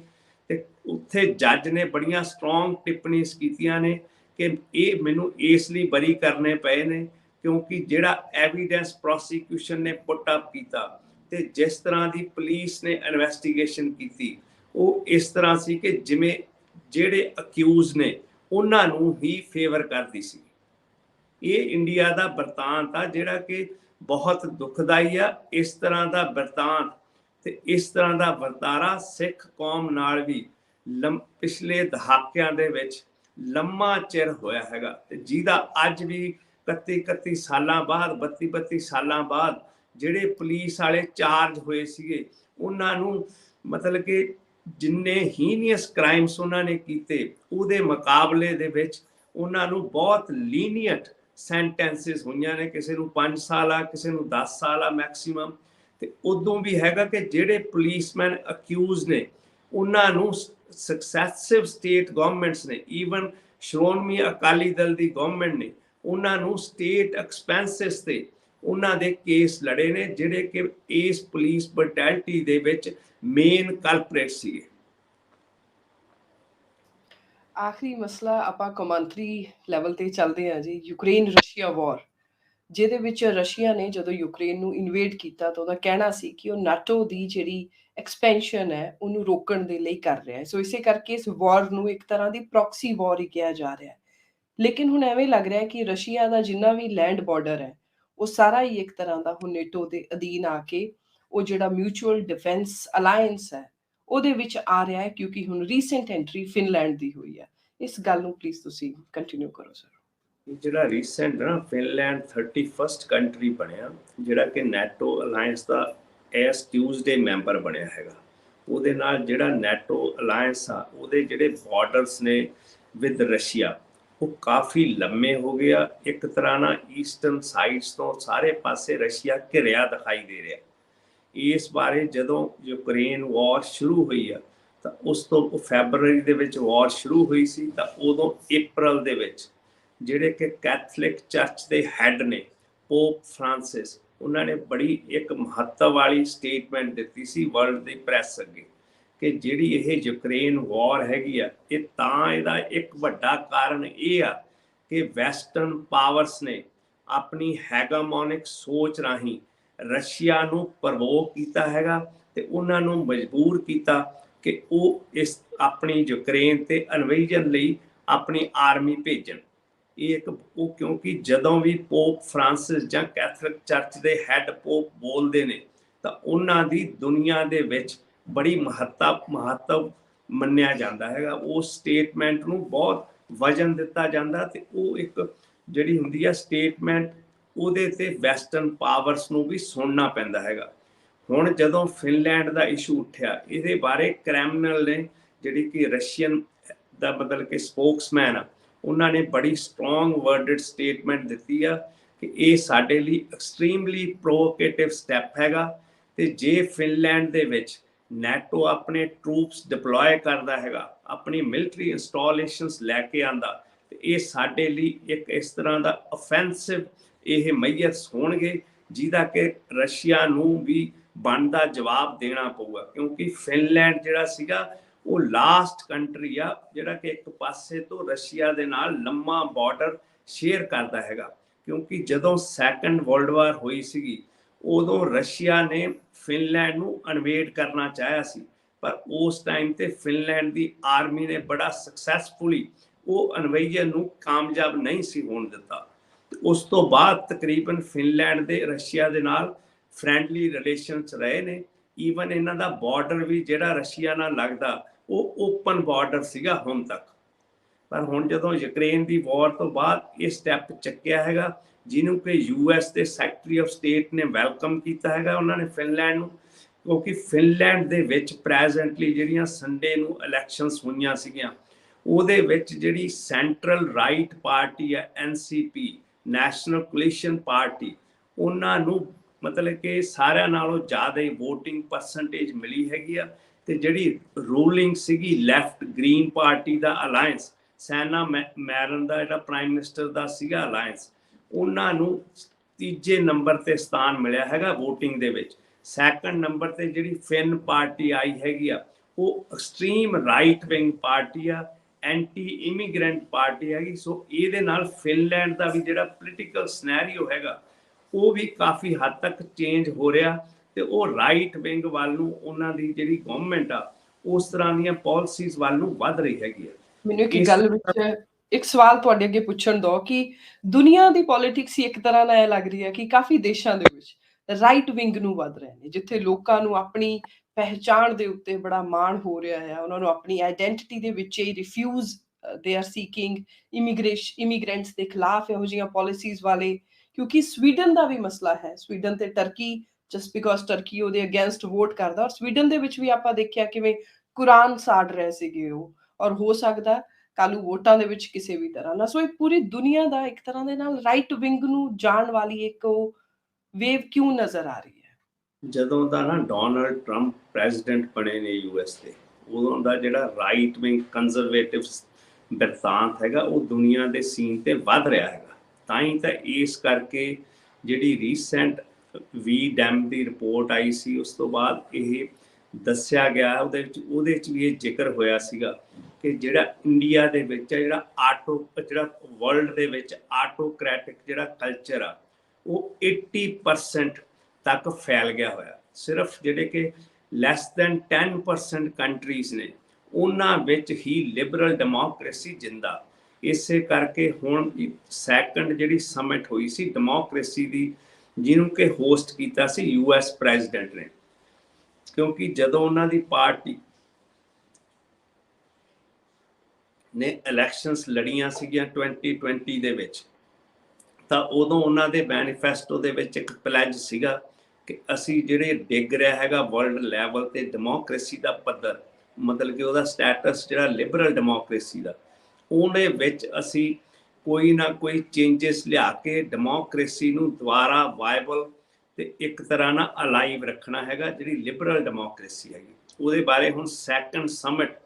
ਤੇ ਉੱਥੇ ਜੱਜ ਨੇ ਬੜੀਆਂ ਸਟਰੋਂਗ ਟਿੱਪਣੀਆਂ ਕੀਤੀਆਂ ਨੇ ਕਿ ਇਹ ਮੈਨੂੰ ਇਸ ਲਈ ਬਰੀ ਕਰਨੇ ਪਏ ਨੇ ਕਿਉਂਕਿ ਜਿਹੜਾ ਐਵੀਡੈਂਸ ਪ੍ਰੋਸੀਕਿਊਸ਼ਨ ਨੇ ਪੁੱਟ ਅਪ ਕੀਤਾ ਤੇ ਜਿਸ ਤਰ੍ਹਾਂ ਦੀ ਪੁਲਿਸ ਨੇ ਇਨਵੈਸਟੀਗੇਸ਼ਨ ਕੀਤੀ ਉਹ ਇਸ ਤਰ੍ਹਾਂ ਸੀ ਕਿ ਜਿਵੇਂ ਜਿਹੜੇ ਅਕਿਊਜ਼ ਨੇ ਉਹਨਾਂ ਨੂੰ ਹੀ ਫੇਵਰ ਕਰਦੀ ਸੀ। ਇਹ ਇੰਡੀਆ ਦਾ ਵਰਤਾਂਤ ਆ ਜਿਹੜਾ ਕਿ ਬਹੁਤ ਦੁਖਦਾਈ ਆ। ਇਸ ਤਰ੍ਹਾਂ ਦਾ ਵਰਤਾਂਤ ਤੇ ਇਸ ਤਰ੍ਹਾਂ ਦਾ ਵਰਤਾਰਾ ਸਿੱਖ ਕੌਮ ਨਾਲ ਵੀ ਪਿਛਲੇ ਦਹਾਕਿਆਂ ਦੇ ਵਿੱਚ ਲੰਮਾ ਚਿਰ ਹੋਇਆ ਹੈਗਾ ਤੇ ਜਿਹਦਾ ਅੱਜ ਵੀ 31 ਸਾਲਾਂ ਬਾਅਦ 32 ਸਾਲਾਂ ਬਾਅਦ ਜਿਹੜੇ ਪੁਲਿਸ ਵਾਲੇ ਚਾਰਜ ਹੋਏ ਸੀਗੇ ਉਹਨਾਂ ਨੂੰ ਮਤਲਬ ਕਿ ਜਿੰਨੇ ਹੀਨੀਅਸ ਕ੍ਰਾਈਮਸ ਉਹਨਾਂ ਨੇ ਕੀਤੇ ਉਹਦੇ ਮੁਕਾਬਲੇ ਦੇ ਵਿੱਚ ਉਹਨਾਂ ਨੂੰ ਬਹੁਤ ਲੀਨੀਅੰਟ ਸੈਂਟੈਂਸਿਸ ਹੋਈਆਂ ਨੇ। ਕਿਸੇ ਨੂੰ 5 ਸਾਲ ਆ, ਕਿਸੇ ਨੂੰ 10 ਸਾਲ ਆ ਮੈਕਸੀਮਮ। ਤੇ ਉਦੋਂ ਵੀ ਹੈਗਾ ਕਿ ਜਿਹੜੇ ਪੁਲਿਸਮੈਨ ਅਕਿਊਜ਼ ਨੇ ਉਹਨਾਂ ਨੂੰ ਸਕਸੈਸਿਵ ਸਟੇਟ ਗਵਰਨਮੈਂਟਸ ਨੇ, ਈਵਨ ਸ਼੍ਰੋਮਣੀ ਅਕਾਲੀ ਦਲ ਦੀ ਗਵਰਨਮੈਂਟ ਨੇ ਉਹਨਾਂ ਨੂੰ ਸਟੇਟ ਐਕਸਪੈਂਸਿਸ ਤੇ ਉਹਨਾਂ ਦੇ ਕੇਸ ਲੜੇ ਨੇ ਜਿਹੜੇ ਕਿ ਇਸ ਪੁਲਿਸ ਬਰਟੈਲਿਟੀ ਦੇ ਵਿੱਚ ਮੇਨ ਕਲਪਰੇਟ ਸੀਗੇ। ਆਖਰੀ ਮਸਲਾ ਆਪਾਂ ਕੌਮਾਂਤਰੀ ਲੈਵਲ ਤੇ ਚੱਲਦੇ ਹਾਂ ਜੀ, ਯੂਕਰੇਨ ਰਸ਼ੀਆ ਵਾਰ, ਜਿਹਦੇ ਵਿੱਚ ਰਸ਼ੀਆ ਨੇ ਜਦੋਂ ਯੂਕਰੇਨ ਨੂੰ ਇਨਵੇਡ ਕੀਤਾ ਤਾਂ ਉਹਦਾ ਕਹਿਣਾ ਸੀ ਕਿ ਉਹ ਨਾਟੋ ਦੀ ਜਿਹੜੀ ਐਕਸਪੈਂਸ਼ਨ ਹੈ ਉਹਨੂੰ ਰੋਕਣ ਦੇ ਲਈ ਕਰ ਰਿਹਾ ਹੈ। ਸੋ ਇਸੇ ਕਰਕੇ ਇਸ ਵਾਰ ਨੂੰ ਇੱਕ ਤਰ੍ਹਾਂ ਦੀ ਪ੍ਰੋਕਸੀ ਵਾਰ ਹੀ ਕਿਹਾ ਜਾ ਰਿਹਾ ਹੈ। ਲੇਕਿਨ ਹੁਣ ਐਵੇਂ ਲੱਗ ਰਿਹਾ ਕਿ ਰਸ਼ੀਆ ਦਾ ਜਿੰਨਾ ਵੀ ਲੈਂਡ ਬਾਰਡਰ ਹੈ ਉਹ ਸਾਰਾ ਹੀ ਇੱਕ ਤਰ੍ਹਾਂ ਦਾ ਹੁਣ ਨੇਟੋ ਦੇ ਅਧੀਨ ਆ ਕੇ ਉਹ ਜਿਹੜਾ ਮਿਊਚੁਅਲ ਡਿਫੈਂਸ ਅਲਾਈਅੰਸ ਹੈ ਉਹਦੇ ਵਿੱਚ ਆ ਰਿਹਾ ਹੈ, ਕਿਉਂਕਿ ਹੁਣ ਰੀਸੈਂਟ ਐਂਟਰੀ ਫਿਨਲੈਂਡ ਦੀ ਹੋਈ ਹੈ। ਇਸ ਗੱਲ ਨੂੰ ਪਲੀਜ਼ ਤੁਸੀਂ ਕੰਟੀਨਿਊ ਕਰੋ ਸਰ। ਜਿਹੜਾ ਰੀਸੈਂਟ ਨਾ ਫਿਨਲੈਂਡ 31st ਕੰਟਰੀ ਬਣਿਆ ਜਿਹੜਾ ਕਿ ਨੈਟੋ ਅਲਾਈਅੰਸ ਦਾ ਇਸ ਟਿਊਜ਼ਡੇ ਮੈਂਬਰ ਬਣਿਆ ਹੈਗਾ। ਉਹਦੇ ਨਾਲ ਜਿਹੜਾ ਨੈਟੋ ਅਲਾਈਅੰਸ ਆ ਉਹਦੇ ਜਿਹੜੇ ਬਾਰਡਰਸ ਨੇ ਵਿਦ ਰਸ਼ੀਆ ਉਹ ਕਾਫੀ ਲੰਮੇ ਹੋ ਗਿਆ। ਇੱਕ ਤਰ੍ਹਾਂ ਨਾਲ ਈਸਟਰਨ ਸਾਈਡਸ ਤੋਂ ਸਾਰੇ ਪਾਸੇ ਰਸ਼ੀਆ ਘਿਰਿਆ ਦਿਖਾਈ ਦੇ ਰਿਹਾ। ਇਸ ਬਾਰੇ ਜਦੋਂ ਯੂਕਰੇਨ ਵਾਰ ਸ਼ੁਰੂ ਹੋਈ ਆ ਤਾਂ ਉਸ ਤੋਂ ਫੈਬਰਵਰੀ ਦੇ ਵਿੱਚ ਵਾਰ ਸ਼ੁਰੂ ਹੋਈ ਸੀ ਤਾਂ ਉਦੋਂ ਅਪ੍ਰੈਲ ਦੇ ਵਿੱਚ ਜਿਹੜੇ ਕਿ ਕੈਥੋਲਿਕ ਚਰਚ ਦੇ ਹੈੱਡ ਨੇ ਪੋਪ ਫਰਾਂਸਿਸ ਉਹਨਾਂ ਨੇ ਬੜੀ ਇੱਕ ਮਹੱਤਵ ਵਾਲੀ ਸਟੇਟਮੈਂਟ ਦਿੱਤੀ ਸੀ ਵਰਲਡ ਦੀ ਪ੍ਰੈਸ ਅੱਗੇ ਕਿ ਜਿਹੜੀ ਇਹ ਯੂਕਰੇਨ ਵਾਰ ਹੈਗੀ ਆ ਇਹ ਤਾਂ ਇਹਦਾ ਇੱਕ ਵੱਡਾ ਕਾਰਨ ਇਹ ਆ ਕਿ ਵੈਸਟਰਨ ਪਾਵਰਸ ਨੇ ਆਪਣੀ ਹੈਗਾਮੋਨਿਕ ਸੋਚ ਰਾਹੀਂ ਰਸ਼ੀਆ ਨੂੰ ਪ੍ਰਵੋਕ ਕੀਤਾ ਹੈਗਾ ਤੇ ਉਹਨਾਂ ਨੂੰ ਮਜਬੂਰ ਕੀਤਾ ਕਿ ਉਹ ਇਸ ਆਪਣੀ ਯੂਕਰੇਨ ਤੇ ਇਨਵੇਜਨ ਲਈ ਆਪਣੀ ਆਰਮੀ ਭੇਜਣ। ਇਹ ਇੱਕ ਉਹ ਕਿਉਂਕਿ ਜਦੋਂ ਵੀ ਪੋਪ ਫਰਾਂਸਿਸ ਜਾਂ ਕੈਥੋਲਿਕ ਚਰਚ ਦੇ ਹੈੱਡ ਪੋਪ ਬੋਲਦੇ ਨੇ ਤਾਂ ਉਹਨਾਂ ਦੀ ਦੁਨੀਆ ਦੇ ਵਿੱਚ ਬੜੀ ਮਹੱਤਵ ਮੰਨਿਆ ਜਾਂਦਾ ਹੈਗਾ। ਉਸ ਸਟੇਟਮੈਂਟ ਨੂੰ ਬਹੁਤ ਵਜਨ ਦਿੱਤਾ ਜਾਂਦਾ ਤੇ ਉਹ ਇੱਕ ਜਿਹੜੀ ਹੁੰਦੀ ਆ ਸਟੇਟਮੈਂਟ ਉਹਦੇ ਤੇ ਵੈਸਟਰਨ ਪਾਵਰਸ ਨੂੰ ਵੀ ਸੁਣਨਾ ਪੈਂਦਾ ਹੈਗਾ। ਹੁਣ ਜਦੋਂ ਫਿਨਲੈਂਡ ਦਾ ਇਸ਼ੂ ਉੱਠਿਆ ਇਹਦੇ ਬਾਰੇ ਕ੍ਰੈਮਨਲ ਨੇ ਜਿਹੜੀ ਕਿ ਰਸ਼ੀਅਨ ਦਾ ਬਦਲ ਕੇ ਸਪੋਕਸਮੈਨ ਆ ਉਹਨਾਂ ਨੇ ਬੜੀ ਸਟਰੋਂਗ ਵਰਡਡ ਸਟੇਟਮੈਂਟ ਦਿੱਤੀ ਆ ਕਿ ਇਹ ਸਾਡੇ ਲਈ ਐਕਸਟ੍ਰੀਮਲੀ ਪ੍ਰੋਵੋਕੇਟਿਵ ਸਟੈਪ ਹੈਗਾ ਤੇ ਜੇ ਫਿਨਲੈਂਡ ਦੇ ਵਿੱਚ ਨੈਟੋ ਆਪਣੇ ਟਰੂਪਸ ਡਿਪਲੋਏ ਕਰਦਾ ਹੈਗਾ ਆਪਣੀ ਮਿਲਟਰੀ ਇੰਸਟਾਲੇਸ਼ਨਸ ਲੈ ਕੇ ਆਂਦਾ ਤੇ ਇਹ ਸਾਡੇ ਲਈ ਇੱਕ ਇਸ ਤਰ੍ਹਾਂ ਦਾ ਅਫੈਂਸਿਵ ਇਹ ਮੈਜਰਸ ਹੋਣਗੇ ਜਿਹਦਾ ਕਿ ਰਸ਼ੀਆ ਨੂੰ ਵੀ ਬਣਦਾ ਜਵਾਬ ਦੇਣਾ ਪਊਗਾ। ਕਿਉਂਕਿ ਫਿਨਲੈਂਡ ਜਿਹੜਾ ਸੀਗਾ ਉਹ ਲਾਸਟ ਕੰਟਰੀ ਆ ਜਿਹੜਾ ਕਿ ਇੱਕ ਪਾਸੇ ਤੋਂ ਰਸ਼ੀਆ ਦੇ ਨਾਲ ਲੰਮਾ ਬਾਰਡਰ ਸ਼ੇਅਰ ਕਰਦਾ ਹੈਗਾ। ਕਿਉਂਕਿ ਜਦੋਂ ਸੈਕੰਡ ਵਰਲਡ ਵਾਰ ਹੋਈ ਸੀਗੀ ਉਦੋਂ ਰਸ਼ੀਆ ਨੇ ਫਿਨਲੈਂਡ ਨੂੰ ਇਨਵੇਡ ਕਰਨਾ ਚਾਹਿਆ ਸੀ ਪਰ ਉਸ ਟਾਈਮ ਤੇ ਫਿਨਲੈਂਡ ਦੀ ਆਰਮੀ ਨੇ ਬੜਾ ਸਕਸੈਸਫੁਲੀ ਉਹ ਇਨਵੇਜਨ ਨੂੰ ਕਾਮਯਾਬ ਨਹੀਂ ਸੀ ਹੋਣ ਦਿੱਤਾ। ਉਸ ਤੋਂ ਬਾਅਦ ਤਕਰੀਬਨ ਫਿਨਲੈਂਡ ਦੇ ਰਸ਼ੀਆ ਦੇ ਨਾਲ ਫਰੈਂਡਲੀ ਰਿਲੇਸ਼ਨਸ ਰਹੇ ਨੇ। ਈਵਨ ਇਹਨਾਂ ਦਾ ਬਾਰਡਰ ਵੀ ਜਿਹੜਾ ਰਸ਼ੀਆ ਨਾਲ ਲੱਗਦਾ ਉਹ ਓਪਨ ਬਾਰਡਰ ਸੀਗਾ ਹੁਣ ਤੱਕ। ਪਰ ਹੁਣ ਜਦੋਂ ਯੂਕਰੇਨ ਦੀ ਵਾਰ ਤੋਂ ਬਾਅਦ ਇਹ ਸਟੈਪ ਚੱਕਿਆ ਹੈਗਾ ਜਿਹਨੂੰ ਕਿ US ਦੇ ਸੈਕਟਰੀ ਆਫ ਸਟੇਟ ਨੇ ਵੈਲਕਮ ਕੀਤਾ ਹੈਗਾ ਉਹਨਾਂ ਨੇ ਫਿਨਲੈਂਡ ਨੂੰ। ਕਿਉਂਕਿ ਫਿਨਲੈਂਡ ਦੇ ਵਿੱਚ ਪ੍ਰੈਜ਼ੈਂਟਲੀ ਜਿਹੜੀਆਂ ਸੰਡੇ ਨੂੰ ਇਲੈਕਸ਼ਨਸ ਹੋਈਆਂ ਸੀਗੀਆਂ ਉਹਦੇ ਵਿੱਚ ਜਿਹੜੀ ਸੈਂਟਰਲ ਰਾਈਟ ਪਾਰਟੀ ਹੈ NCP ਨੈਸ਼ਨਲ ਕੋਲੀਸ਼ਨ ਪਾਰਟੀ ਉਹਨਾਂ ਨੂੰ ਮਤਲਬ ਕਿ ਸਾਰਿਆਂ ਨਾਲੋਂ ਜ਼ਿਆਦਾ ਹੀ VOTING ਪਰਸੈਂਟੇਜ ਮਿਲੀ ਹੈਗੀ ਆ। ਤੇ ਜਿਹੜੀ ਰੂਲਿੰਗ ਸੀਗੀ ਲੈਫਟ ਗ੍ਰੀਨ ਪਾਰਟੀ ਦਾ ਅਲਾਇੰਸ, ਸੈਨਾ ਮੈਰਨ ਦਾ ਜਿਹੜਾ ਪ੍ਰਾਈਮ ਮਿਨਿਸਟਰ ਦਾ ਸੀਗਾ ਅਲਾਇੰਸ, ਉਹਨਾਂ ਨੂੰ ਤੀਜੇ ਨੰਬਰ ਤੇ ਸਥਾਨ ਮਿਲਿਆ ਹੈਗਾ VOTING ਦੇ ਵਿੱਚ। ਸੈਕੰਡ ਨੰਬਰ ਤੇ ਜਿਹੜੀ ਫਿਨ ਪਾਰਟੀ ਆਈ ਹੈਗੀ ਆ, ਉਹ ਐਕਸਟ੍ਰੀਮ ਰਾਈਟ ਵਿੰਗ ਪਾਰਟੀ ਆ, ਐਂਟੀ ਇਮੀਗ੍ਰੈਂਟ ਪਾਰਟੀ ਹੈਗੀ। ਸੋ ਇਹਦੇ ਨਾਲ ਫਿਨਲੈਂਡ ਦਾ ਵੀ ਜਿਹੜਾ ਪੋਲੀਟੀਕਲ ਸਿਨੈਰੀਓ ਹੈਗਾ ਉਹ ਵੀ ਕਾਫੀ ਹੱਦ ਤੱਕ ਚੇਂਜ ਹੋ ਰਿਹਾ, ਤੇ ਉਹ ਰਾਈਟ ਵਿੰਗ ਵੱਲ ਨੂੰ ਉਹਨਾਂ ਦੀ ਜਿਹੜੀ ਗਵਰਨਮੈਂਟ ਆ ਉਸ ਤਰ੍ਹਾਂ ਦੀਆਂ ਪਾਲਿਸੀਜ਼ ਵੱਲ ਨੂੰ ਵੱਧ ਰਹੀ ਹੈਗੀ ਆ। ਮੈਨੂੰ ਇੱਕ ਗੱਲ ਵਿੱਚ ਇੱਕ ਸਵਾਲ ਤੁਹਾਡੇ ਅੱਗੇ ਪੁੱਛਣ ਦੋ ਕਿ ਦੁਨੀਆ ਦੀ ਪੋਲਿਟਿਕਸ ਹੀ ਇੱਕ ਤਰ੍ਹਾਂ ਨਾਲ ਇਹ ਲੱਗ ਰਹੀ ਹੈ ਕਿ ਕਾਫੀ ਦੇਸ਼ਾਂ ਦੇ ਵਿੱਚ ਰਾਈਟ ਵਿੰਗ ਨੂੰ ਵੱਧ ਰਹੇ ਨੇ, ਜਿੱਥੇ ਲੋਕਾਂ ਨੂੰ ਆਪਣੀ ਪਹਿਚਾਣ ਦੇ ਉੱਤੇ ਬੜਾ ਮਾਣ ਹੋ ਰਿਹਾ ਹੈ, ਉਹਨਾਂ ਨੂੰ ਆਪਣੀ ਆਈਡੈਂਟੀਟੀ ਦੇ ਵਿੱਚ ਹੀ ਰਿਫਿਊਜ਼ ਦੇ ਆਰ ਸੀਕਿੰਗ ਇਮੀਗ੍ਰੈਂਟਸ ਦੇ ਖਿਲਾਫ ਇਹੋ ਜਿਹੀਆਂ ਪਾਲਿਸੀਜ਼ ਵਾਲੇ। ਕਿਉਂਕਿ ਸਵੀਡਨ ਦਾ ਵੀ ਮਸਲਾ ਹੈ, ਸਵੀਡਨ ਤੇ ਟਰਕੀ, ਜਸਟ ਬਿਕੋਜ਼ ਟਰਕੀ ਉਹਦੇ ਅਗੇਂਸਟ ਵੋਟ ਕਰਦਾ, ਔਰ ਸਵੀਡਨ ਦੇ ਵਿੱਚ ਵੀ ਆਪਾਂ ਦੇਖਿਆ ਕਿਵੇਂ ਕੁਰਾਨ ਸਾੜ ਰਹੇ ਸੀਗੇ ਉਹ, ਔਰ ਹੋ ਸਕਦਾ ਕੱਲ੍ਹ ਨੂੰ ਵੋਟਾਂ ਦੇ ਵਿੱਚ ਕਿਸੇ ਵੀ ਤਰ੍ਹਾਂ ਨਾਲ। ਸੋ ਇਹ ਪੂਰੀ ਦੁਨੀਆ ਦਾ ਇੱਕ ਤਰ੍ਹਾਂ ਦੇ ਨਾਲ ਰਾਈਟ ਵਿੰਗ ਨੂੰ ਜਾਣ ਵਾਲੀ ਇੱਕ ਉਹ ਵੇਵ ਕਿਉਂ ਨਜ਼ਰ ਆ ਰਹੀ ਹੈ? ਜਦੋਂ ਦਾ ਨਾ ਡੋਨਲਡ ਟਰੰਪ ਪ੍ਰੈਜ਼ੀਡੈਂਟ ਬਣੇ ਨੇ US ਦੇ, ਉਦੋਂ ਦਾ ਜਿਹੜਾ ਰਾਈਟ ਵਿੰਗ ਕੰਜ਼ਰਵੇਟਿਵ ਬਿਰਤਾਂਤ ਹੈਗਾ ਉਹ ਦੁਨੀਆ ਦੇ ਸੀਨ ਤੇ ਵੱਧ ਰਿਹਾ ਹੈਗਾ। ਤਾਂ ਹੀ ਤਾਂ ਇਸ ਕਰਕੇ ਜਿਹੜੀ ਰੀਸੈਂਟ V-Dem ਦੀ ਰਿਪੋਰਟ ਆਈ ਸੀ, ਉਸ ਤੋਂ ਬਾਅਦ ਇਹ ਦੱਸਿਆ ਗਿਆ, ਉਹਦੇ ਵਿੱਚ ਵੀ ਇਹ ਜ਼ਿਕਰ ਹੋਇਆ ਸੀਗਾ ਕਿ ਜਿਹੜਾ ਇੰਡੀਆ ਦੇ ਵਿੱਚ ਜਿਹੜਾ ਵਰਲਡ ਦੇ ਵਿੱਚ ਆਟੋਕ੍ਰੈਟਿਕ ਜਿਹੜਾ ਕਲਚਰ ਆ ਉਹ 80% ਤੱਕ ਫੈਲ ਗਿਆ ਹੋਇਆ। ਸਿਰਫ ਜਿਹੜੇ ਕਿ ਲੈਸ ਦੈਨ 10% ਕੰਟਰੀਜ਼ ਨੇ, ਉਹਨਾਂ ਵਿੱਚ ਹੀ ਲਿਬਰਲ ਡੈਮੋਕ੍ਰੇਸੀ ਜਿੰਦਾ। ਇਸੇ ਕਰਕੇ ਹੁਣ ਸੈਕੰਡ ਜਿਹੜੀ ਸਮਿਟ ਹੋਈ ਸੀ ਡੈਮੋਕ੍ਰੇਸੀ ਦੀ, ਜਿਹਨੂੰ ਕਿ ਹੋਸਟ ਕੀਤਾ ਸੀ US ਪ੍ਰੈਜ਼ੀਡੈਂਟ ਨੇ, ਕਿਉਂਕਿ ਜਦੋਂ ਉਹਨਾਂ ਦੀ ਪਾਰਟੀ ਨੇ ਇਲੈਕਸ਼ਨਸ ਲੜੀਆਂ ਸੀਗੀਆਂ 2020 ਦੇ ਵਿੱਚ, ਤਾਂ ਉਦੋਂ ਉਹਨਾਂ ਦੇ ਮੈਨੀਫੈਸਟੋ ਦੇ ਵਿੱਚ ਇੱਕ ਪਲੈਜ ਸੀਗਾ ਕਿ ਅਸੀਂ ਜਿਹੜੇ ਡਿੱਗ ਰਿਹਾ ਹੈਗਾ ਵਰਲਡ ਲੈਵਲ ਤੇ ਡੈਮੋਕ੍ਰੇਸੀ ਦਾ ਪੱਧਰ, ਮਤਲਬ ਕਿ ਉਹਦਾ ਸਟੇਟਸ ਜਿਹੜਾ ਲਿਬਰਲ ਡੈਮੋਕ੍ਰੇਸੀ ਦਾ, ਉਹਦੇ ਵਿੱਚ ਅਸੀਂ ਕੋਈ ਨਾ ਕੋਈ ਚੇਂਜਸ ਲਿਆ ਕੇ ਡੈਮੋਕ੍ਰੇਸੀ ਨੂੰ ਦੁਬਾਰਾ ਵਾਇਬਲ ਤੇ ਇੱਕ ਤਰ੍ਹਾਂ ਨਾਲ ਅਲਾਈਵ ਰੱਖਣਾ ਹੈਗਾ, ਜਿਹੜੀ ਲਿਬਰਲ ਡੈਮੋਕ੍ਰੇਸੀ ਹੈਗੀ। ਉਹਦੇ ਬਾਰੇ ਹੁਣ ਸੈਕੰਡ ਸਮਿਟ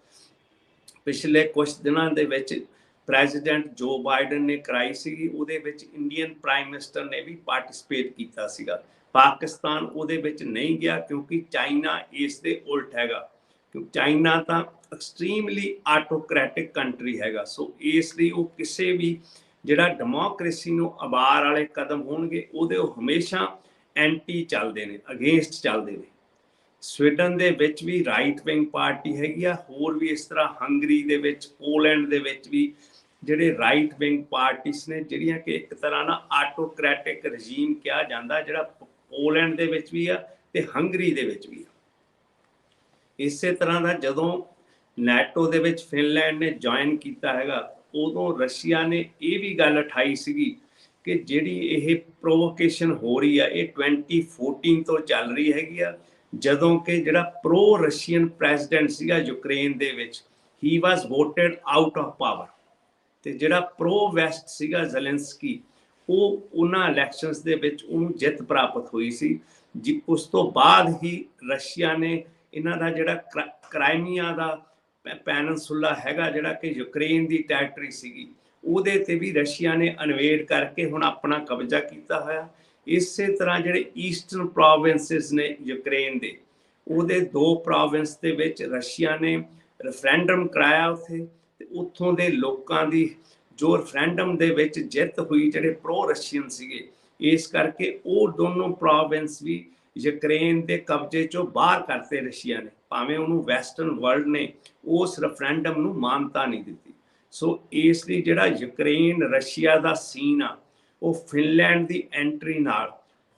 ਪਿਛਲੇ ਕੁਝ ਦਿਨਾਂ ਦੇ ਵਿੱਚ ਪ੍ਰੈਜ਼ੀਡੈਂਟ ਜੋ ਬਾਈਡਨ ਨੇ ਕਰਾਈ ਸੀਗੀ, ਉਹਦੇ ਵਿੱਚ ਇੰਡੀਅਨ ਪ੍ਰਾਈਮ ਮਿਨਿਸਟਰ ਨੇ ਵੀ ਪਾਰਟਿਸਿਪੇਟ ਕੀਤਾ ਸੀਗਾ। ਪਾਕਿਸਤਾਨ ਉਹਦੇ ਵਿੱਚ ਨਹੀਂ ਗਿਆ ਕਿਉਂਕਿ ਚਾਈਨਾ ਇਸ ਦੇ ਉਲਟ ਹੈਗਾ, ਕਿਉਂਕਿ ਚਾਈਨਾ ਤਾਂ ਐਕਸਟ੍ਰੀਮਲੀ ਆਟੋਕ੍ਰੈਟਿਕ ਕੰਟਰੀ ਹੈਗਾ। ਸੋ ਇਸ ਲਈ ਉਹ ਕਿਸੇ ਵੀ ਜਿਹੜਾ ਡੈਮੋਕ੍ਰੇਸੀ ਨੂੰ ਆਬਾਰ ਵਾਲੇ ਕਦਮ ਹੋਣਗੇ ਉਹਦੇ ਉਹ ਹਮੇਸ਼ਾ ਐਂਟੀ ਚੱਲਦੇ ਨੇ, ਅਗੇਂਸਟ ਚੱਲਦੇ ਨੇ। ਸਵੀਡਨ ਦੇ ਵਿੱਚ ਵੀ ਰਾਈਟ ਵਿੰਗ ਪਾਰਟੀ ਹੈਗੀ ਆ, ਹੋਰ ਵੀ ਇਸ ਤਰ੍ਹਾਂ ਹੰਗਰੀ ਦੇ ਵਿੱਚ, ਪੋਲੈਂਡ ਦੇ ਵਿੱਚ ਵੀ ਜਿਹੜੇ ਰਾਈਟ ਵਿੰਗ ਪਾਰਟੀਆਂ ਨੇ, ਜਿਹੜੀਆਂ ਕਿ ਇੱਕ ਤਰ੍ਹਾਂ ਨਾਲ ਆਟੋਕ੍ਰੈਟਿਕ ਰਜੀਮ ਕਿਹਾ ਜਾਂਦਾ, ਜਿਹੜਾ ਪੋਲੈਂਡ ਦੇ ਵਿੱਚ ਵੀ ਆ ਤੇ ਹੰਗਰੀ ਦੇ ਵਿੱਚ ਵੀ ਆ। ਇਸੇ ਤਰ੍ਹਾਂ ਦਾ ਜਦੋਂ ਨੈਟੋ ਦੇ ਵਿੱਚ ਫਿਨਲੈਂਡ ਨੇ ਜੁਆਇਨ ਕੀਤਾ ਹੈਗਾ, ਉਦੋਂ ਰਸ਼ੀਆ ਨੇ ਇਹ ਵੀ ਗੱਲ ਉਠਾਈ ਸੀਗੀ ਕਿ ਜਿਹੜੀ ਇਹ ਪ੍ਰੋਵੋਕੇਸ਼ਨ ਹੋ ਰਹੀ ਆ ਇਹ 2014 ਤੋਂ ਚੱਲ ਰਹੀ ਹੈਗੀ ਆ, ਜਦੋਂ ਕਿ ਜਿਹੜਾ ਪ੍ਰੋ ਰਸ਼ੀਅਨ ਪ੍ਰੈਜ਼ੀਡੈਂਟ ਸੀਗਾ ਯੂਕਰੇਨ ਦੇ ਵਿੱਚ, ਹੀ ਵਾਸ ਵੋਟਡ ਆਊਟ ਆਫ ਪਾਵਰ, ਤੇ ਜਿਹੜਾ ਪ੍ਰੋ ਵੈਸਟ ਸੀਗਾ ਜ਼ੈਲੈਂਸਕੀ, ਉਹ ਉਹਨਾਂ ਇਲੈਕਸ਼ਨਸ ਦੇ ਵਿੱਚ ਉਹਨੂੰ ਜਿੱਤ ਪ੍ਰਾਪਤ ਹੋਈ ਸੀ। ਜੀ ਉਸ ਤੋਂ ਬਾਅਦ ਹੀ ਰਸ਼ੀਆ ਨੇ ਇਹਨਾਂ ਦਾ ਜਿਹੜਾ ਕ੍ਰਾਈਮੀਆ ਦਾ ਪੈਨਸੂਲਾ ਹੈਗਾ, ਜਿਹੜਾ ਕਿ ਯੂਕਰੇਨ ਦੀ ਟੈਰੀਟਰੀ ਸੀਗੀ, ਉਹਦੇ ਤੇ ਵੀ ਰਸ਼ੀਆ ਨੇ ਇਨਵੇਡ ਕਰਕੇ ਹੁਣ ਆਪਣਾ ਕਬਜ਼ਾ ਕੀਤਾ ਹੋਇਆ। ਇਸੇ ਤਰ੍ਹਾਂ ਜਿਹੜੇ ਈਸਟਰਨ ਪ੍ਰੋਵਿੰਸਿਸ ਨੇ ਯੂਕਰੇਨ ਦੇ, ਉਹਦੇ 2 ਪ੍ਰੋਵਿੰਸ ਦੇ ਵਿੱਚ ਰਸ਼ੀਆ ਨੇ ਰੈਫਰੈਂਡਮ ਕਰਾਇਆ ਉੱਥੇ, ਤੇ ਉੱਥੋਂ ਦੇ ਲੋਕਾਂ ਦੀ ਜੋ ਰੈਫਰੈਂਡਮ ਦੇ ਵਿੱਚ ਜਿੱਤ ਹੋਈ, ਜਿਹੜੇ ਪ੍ਰੋ ਰਸ਼ੀਅਨ ਸੀਗੇ, ਇਸ ਕਰਕੇ ਉਹ ਦੋਨੋਂ ਪ੍ਰੋਵਿੰਸ ਵੀ ਯੂਕਰੇਨ ਦੇ ਕਬਜ਼ੇ ਚੋਂ ਬਾਹਰ ਕਰਤੇ ਰਸ਼ੀਆ ਨੇ, ਭਾਵੇਂ ਉਹਨੂੰ ਵੈਸਟਰਨ ਵਰਲਡ ਨੇ ਉਸ ਰੈਫਰੈਂਡਮ ਨੂੰ ਮਾਨਤਾ ਨਹੀਂ ਦਿੱਤੀ। ਸੋ ਇਸ ਲਈ ਜਿਹੜਾ ਯੂਕਰੇਨ ਰਸ਼ੀਆ ਦਾ ਸੀਨ ਆ, ਉਹ ਫਿਨਲੈਂਡ ਦੀ ਐਂਟਰੀ ਨਾਲ